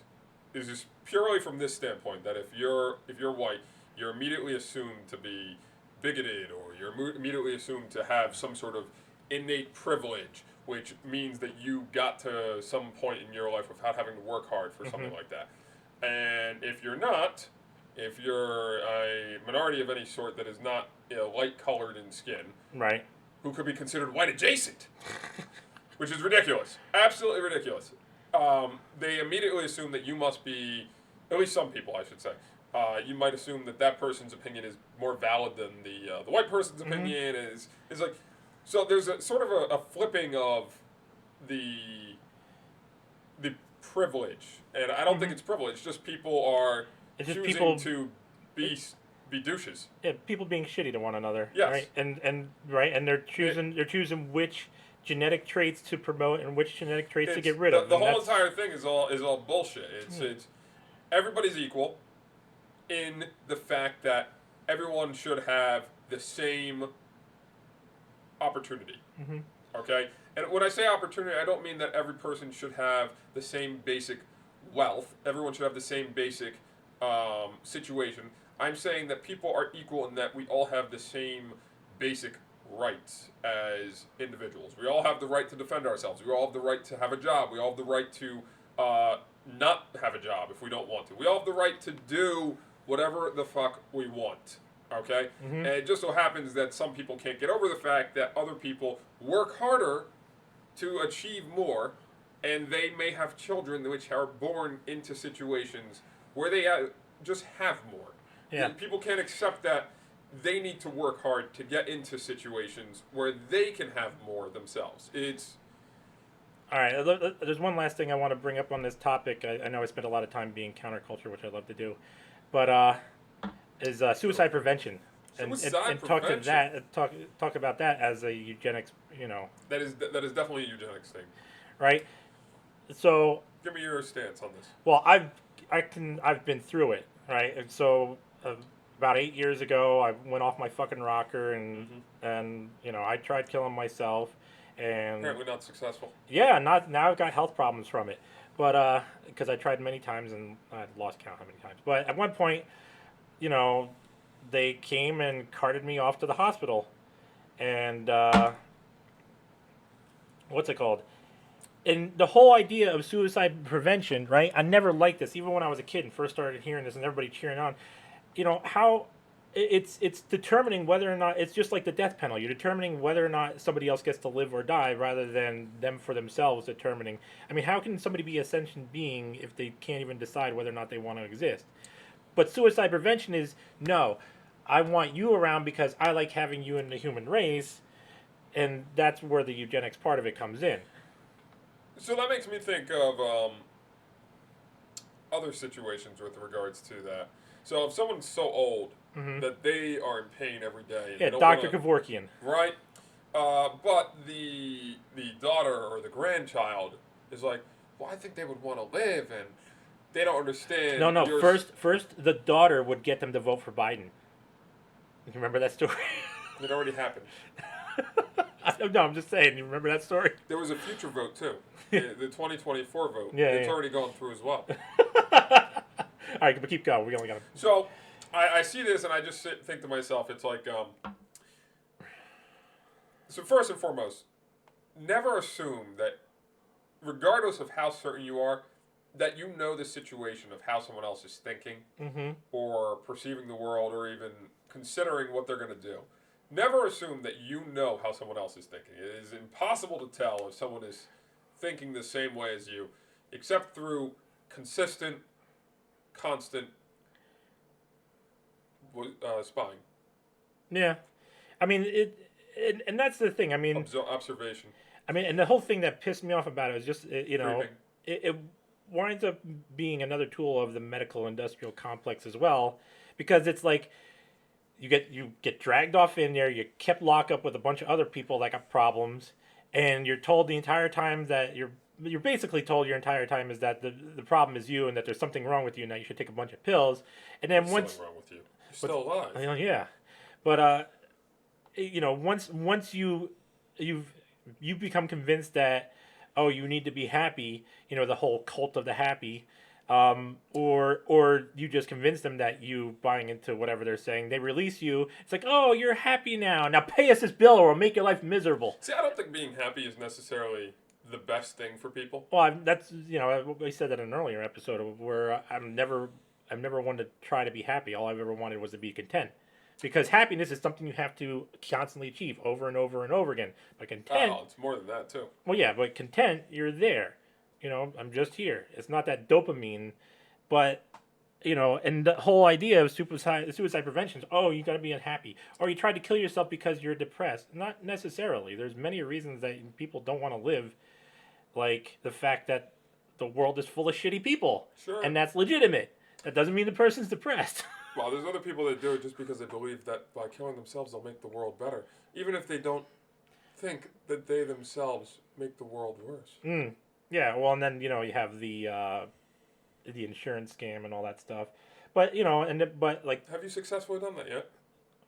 S3: just purely from this standpoint, that if you're white, you're immediately assumed to be bigoted, or you're immediately assumed to have some sort of innate privilege, which means that you got to some point in your life without having to work hard for something like that. And if you're not, if you're a minority of any sort that is not light colored in skin,
S2: right,
S3: who could be considered white adjacent, which is ridiculous. Absolutely ridiculous. They immediately assume that you must be, at least some people, I should say. You might assume that that person's opinion is more valid than the white person's opinion. Is like, so there's a sort of a flipping of the privilege, and I don't think it's privilege. Just people are choosing to be douches.
S2: Yeah, people being shitty to one another.
S3: Yes.
S2: Right, and they're choosing which genetic traits to promote and which genetic traits to get rid of.
S3: The whole entire thing is all bullshit. It's everybody's equal in the fact that everyone should have the same opportunity. Okay? And when I say opportunity, I don't mean that every person should have the same basic wealth. Everyone should have the same basic situation. I'm saying that people are equal in that we all have the same basic rights as individuals. We all have the right to defend ourselves. We all have the right to have a job. We all have the right to not have a job if we don't want to. We all have the right to do whatever the fuck we want. Okay? And it just so happens that some people can't get over the fact that other people work harder to achieve more, and they may have children which are born into situations where they just have more.
S2: Yeah.
S3: And people can't accept that they need to work hard to get into situations where they can have more themselves. It's...
S2: All right, there's one last thing I want to bring up on this topic. I know I spent a lot of time being counterculture, which I love to do, but is suicide prevention. And talk to that. Talk about that as a eugenics.
S3: That is definitely a eugenics thing.
S2: Right. So.
S3: Give me your stance on this.
S2: Well, I've been through it. Right. And so about 8 years ago, I went off my fucking rocker and I tried killing myself. And
S3: apparently not successful.
S2: Yeah, now I've got health problems from it, but because I tried many times and I lost count how many times. But at one point, they came and carted me off to the hospital, and what's it called? And the whole idea of suicide prevention, right? I never liked this, even when I was a kid and first started hearing this and everybody cheering on. How it's determining whether or not it's just like the death penalty. You're determining whether or not somebody else gets to live or die rather than them for themselves determining. I mean, how can somebody be a sentient being if they can't even decide whether or not they want to exist? But suicide prevention is, no, I want you around because I like having you in the human race, and that's where the eugenics part of it comes in.
S3: So that makes me think of other situations with regards to that. So if someone's so old that they are in pain every day.
S2: Yeah, Dr. Kevorkian.
S3: Right? But the daughter or the grandchild is like, well, I think they would want to live, and they don't understand.
S2: No. First, the daughter would get them to vote for Biden. You remember that story?
S3: It already happened.
S2: No, I'm just saying. You remember that story?
S3: There was a future vote, too. The 2024 vote.
S2: Yeah,
S3: it's already gone through as well.
S2: All right, but keep going. We only got to...
S3: So, I see this and I just think to myself, it's like... So first and foremost, never assume that, regardless of how certain you are, that you know the situation of how someone else is thinking or perceiving the world or even considering what they're going to do. Never assume that you know how someone else is thinking. It is impossible to tell if someone is thinking the same way as you, except through consistent, constant spying.
S2: Yeah. I mean, and that's the thing. I mean...
S3: Observation.
S2: I mean, and the whole thing that pissed me off about it was just, it winds up being another tool of the medical industrial complex as well, because it's like you get dragged off in there, you kept locked up with a bunch of other people that got problems, and you're told the entire time that you're basically told your entire time is that the problem is you and that there's something wrong with you and that you should take a bunch of pills, and then
S3: What's wrong with you? You're still alive.
S2: Yeah, but once you become convinced that, oh, you need to be happy, the whole cult of the happy, or you just convince them that you buying into whatever they're saying, they release you. It's like, oh, you're happy now pay us this bill or we'll make your life miserable.
S3: See, I don't think being happy is necessarily the best thing for people.
S2: Well, that's, I said that in an earlier episode where I've never wanted to try to be happy. All I've ever wanted was to be content. Because happiness is something you have to constantly achieve over and over and over again. But content,
S3: Oh, it's more than that too.
S2: well, yeah, but content, you're there. I'm just here. It's not that dopamine, but and the whole idea of suicide prevention is, oh, you got to be unhappy, or you tried to kill yourself because you're depressed. Not necessarily. There's many reasons that people don't want to live, like the fact that the world is full of shitty people,
S3: Sure.
S2: and that's legitimate. That doesn't mean the person's depressed.
S3: Well, there's other people that do it just because they believe that by killing themselves they'll make the world better, even if they don't think that they themselves make the world worse.
S2: Yeah, well, and then you have the insurance scam and all that stuff, but but like,
S3: Have you successfully done that yet?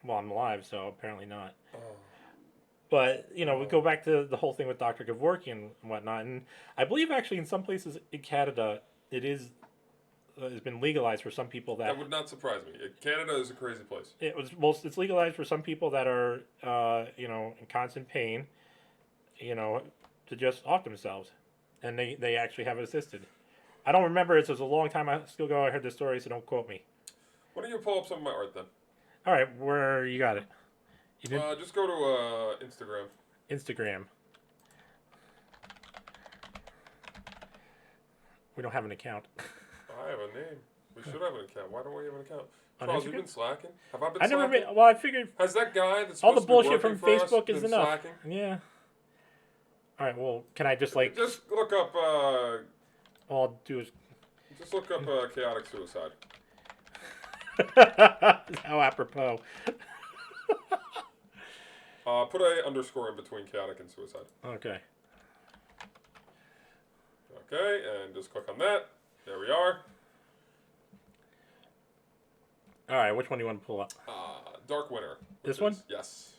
S2: well, I'm alive, so apparently not.
S3: Oh.
S2: But we go back to the whole thing with Dr. Kevorkian and whatnot, and I believe actually in some places in Canada it has been legalized for some people
S3: That would not surprise me. Canada is a crazy place.
S2: it's legalized for some people that are in constant pain, to just off themselves, and they actually have it assisted. I don't remember it. So it was a long time ago I heard this story, so don't quote me.
S3: Why don't you pull up some of my art then?
S2: All right, where you got it? You did
S3: Just go to Instagram.
S2: Instagram. We don't have an account.
S3: I have a name. We should have an account. Why don't we have an account?
S2: On
S3: Charles, you've
S2: Instagram?
S3: been slacking. Have I been
S2: I
S3: slacking?
S2: never. Well, I figured
S3: Has that guy that's
S2: all the
S3: supposed to be
S2: bullshit from
S3: working for us
S2: Facebook is
S3: been
S2: enough.
S3: slacking?
S2: Yeah. All right. Well, can I just like?
S3: Just look up.
S2: All I'll do is.
S3: Just look up chaotic suicide.
S2: How apropos.
S3: Put a underscore in between chaotic and suicide.
S2: Okay.
S3: Okay, and just click on that. There we are.
S2: All right. Which one do you want to pull up?
S3: Dark Winter.
S2: This one?
S3: Yes.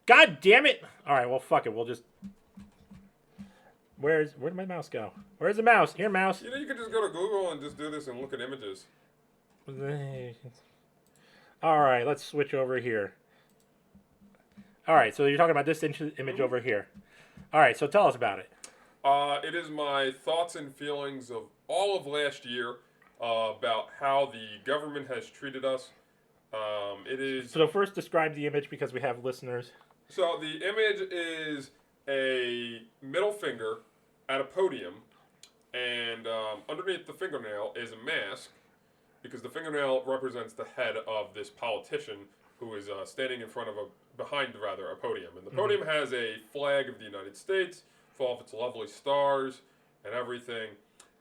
S2: God damn it! All right. Well, fuck it. We'll just. Where'd my mouse go? Where's the mouse? Here, mouse.
S3: You could just go to Google and just do this and look at images.
S2: All right. Let's switch over here. All right. So you're talking about this image over here. All right. So tell us about it.
S3: It is my thoughts and feelings of all of last year about how the government has treated us. It is.
S2: So first, describe the image because we have listeners.
S3: So the image is a middle finger at a podium, and underneath the fingernail is a mask, because the fingernail represents the head of this politician who is standing behind a podium, and the podium has a flag of the United States, full of its lovely stars and everything,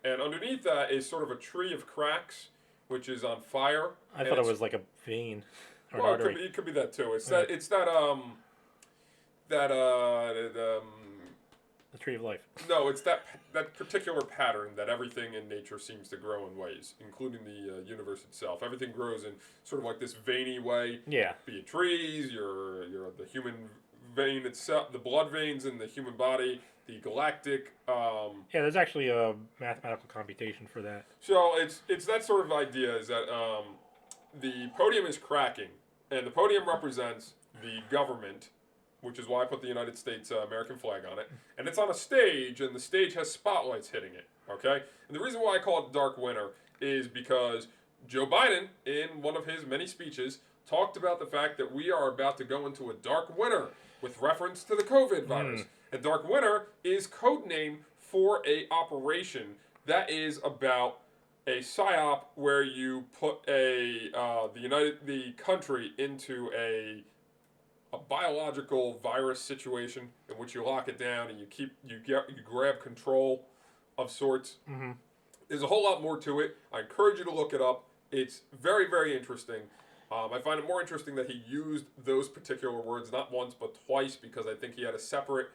S3: and underneath that is sort of a tree of cracks, which is on fire.
S2: I thought it was like a vein or an
S3: Well,
S2: artery.
S3: it could be that too. It's
S2: Yeah. The tree of life.
S3: No, it's that particular pattern that everything in nature seems to grow in ways, including the universe itself. Everything grows in sort of like this veiny way.
S2: Yeah.
S3: Be it trees, the human vein itself, the blood veins in the human body, the galactic.
S2: Yeah, there's actually a mathematical computation for that.
S3: So it's that sort of idea is that the podium is cracking, and the podium represents the government, which is why I put the United States American flag on it. And it's on a stage, and the stage has spotlights hitting it, okay? And the reason why I call it Dark Winter is because Joe Biden, in one of his many speeches, talked about the fact that we are about to go into a dark winter with reference to the COVID virus. And Dark Winter is code name for a operation that is about a psyop where you put the country into a biological virus situation in which you lock it down and you grab control of sorts.
S2: Mm-hmm.
S3: There's a whole lot more to it. I encourage you to look it up. It's very, very interesting. I find it more interesting that he used those particular words not once but twice, because I think he had a separate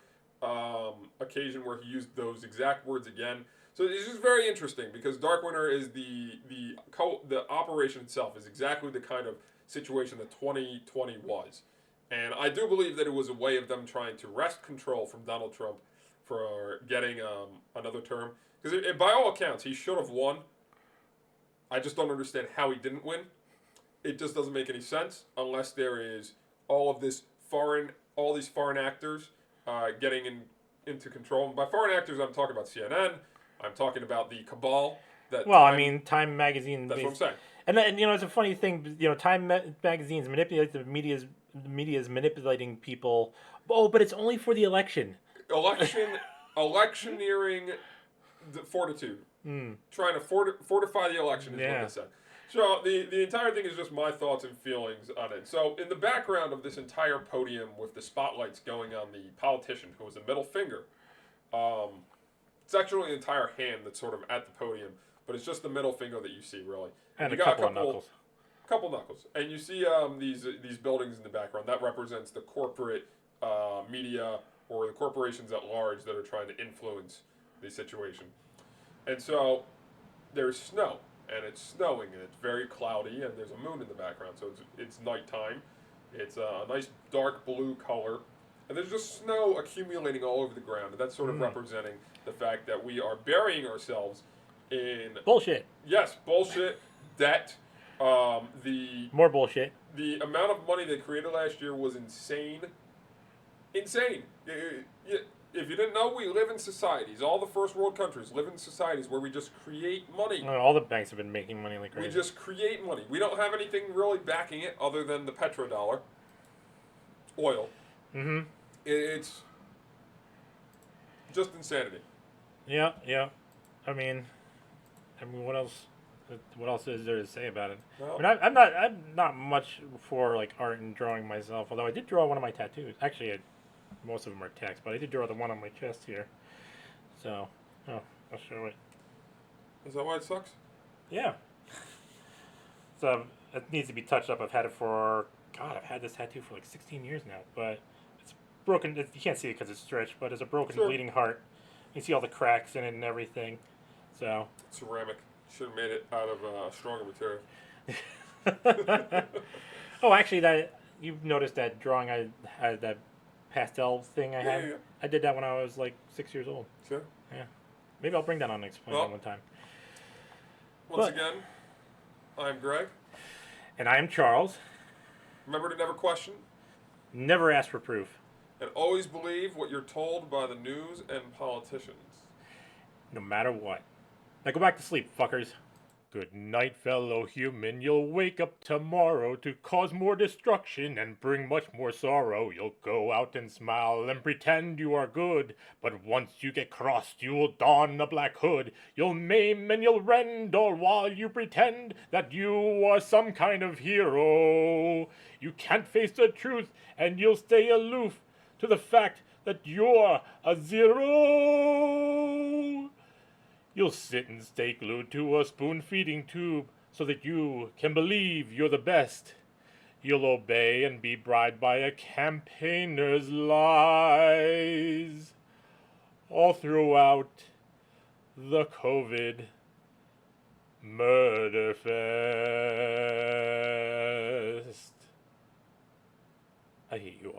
S3: occasion where he used those exact words again. So it's just very interesting because Dark Winter is the operation itself is exactly the kind of situation that 2020 was. And I do believe that it was a way of them trying to wrest control from Donald Trump for getting another term. Because by all accounts, he should have won. I just don't understand how he didn't win. It just doesn't make any sense unless there is all these foreign actors getting into control. And by foreign actors, I'm talking about CNN. I'm talking about the cabal.
S2: Well, I mean, Time Magazine.
S3: That's what I'm saying.
S2: And then, you know, it's a funny thing. You know, Magazine's manipulate the media's manipulating people. Oh, but it's only for the election.
S3: Electioneering fortitude. Trying to fortify the election is what they said. So the entire thing is just my thoughts and feelings on it. So in the background of this entire podium with the spotlights going on the politician who was a middle finger, it's actually an entire hand that's sort of at the podium, but it's just the middle finger that you see, really.
S2: And
S3: you
S2: a couple of knuckles.
S3: Couple knuckles. And you see these buildings in the background. That represents the corporate media or the corporations at large that are trying to influence the situation. And so there's snow, and it's snowing, and it's very cloudy, and there's a moon in the background, so it's nighttime. It's a nice dark blue color, and there's just snow accumulating all over the ground, and that's sort of representing the fact that we are burying ourselves in...
S2: Bullshit.
S3: Yes, bullshit, debt,
S2: More bullshit.
S3: The amount of money they created last year was insane. Insane. If you didn't know, we live in societies. All the first world countries live in societies where we just create money.
S2: All the banks have been making money like crazy.
S3: We just create money. We don't have anything really backing it other than the petrodollar. Oil.
S2: Mm-hmm.
S3: It's just insanity.
S2: Yeah. I mean, what else? What else is there to say about it?
S3: Well,
S2: I mean, I'm not much for like art and drawing myself. Although I did draw one of my tattoos. Actually, most of them are text, but I did draw the one on my chest here. So, I'll show it.
S3: is that why it sucks?
S2: Yeah. So it needs to be touched up. I've had this tattoo for like 16 years now, but it's broken. You can't see it because it's stretched, but it's a broken, bleeding heart. You see all the cracks in it and everything. So.
S3: Ceramic. Should have made it out of stronger material.
S2: Oh, actually, that you've noticed that drawing I had, that pastel thing I had.
S3: Yeah.
S2: I did that when I was like 6 years old.
S3: Sure.
S2: Yeah. Maybe I'll bring that on and explain that one time.
S3: Once again, I'm Greg.
S2: And I am Charles.
S3: Remember to never question.
S2: Never ask for proof.
S3: And always believe what you're told by the news and politicians.
S2: No matter what. Now go back to sleep, fuckers. Good night, fellow human. You'll wake up tomorrow to cause more destruction and bring much more sorrow. You'll go out and smile and pretend you are good. But once you get crossed, you'll don a black hood. You'll maim and you'll rend all while you pretend that you are some kind of hero. You can't face the truth and you'll stay aloof to the fact that you're a zero. You'll sit and stay glued to a spoon-feeding tube so that you can believe you're the best. You'll obey and be bribed by a campaigner's lies. All throughout the COVID Murder Fest. I hate you all.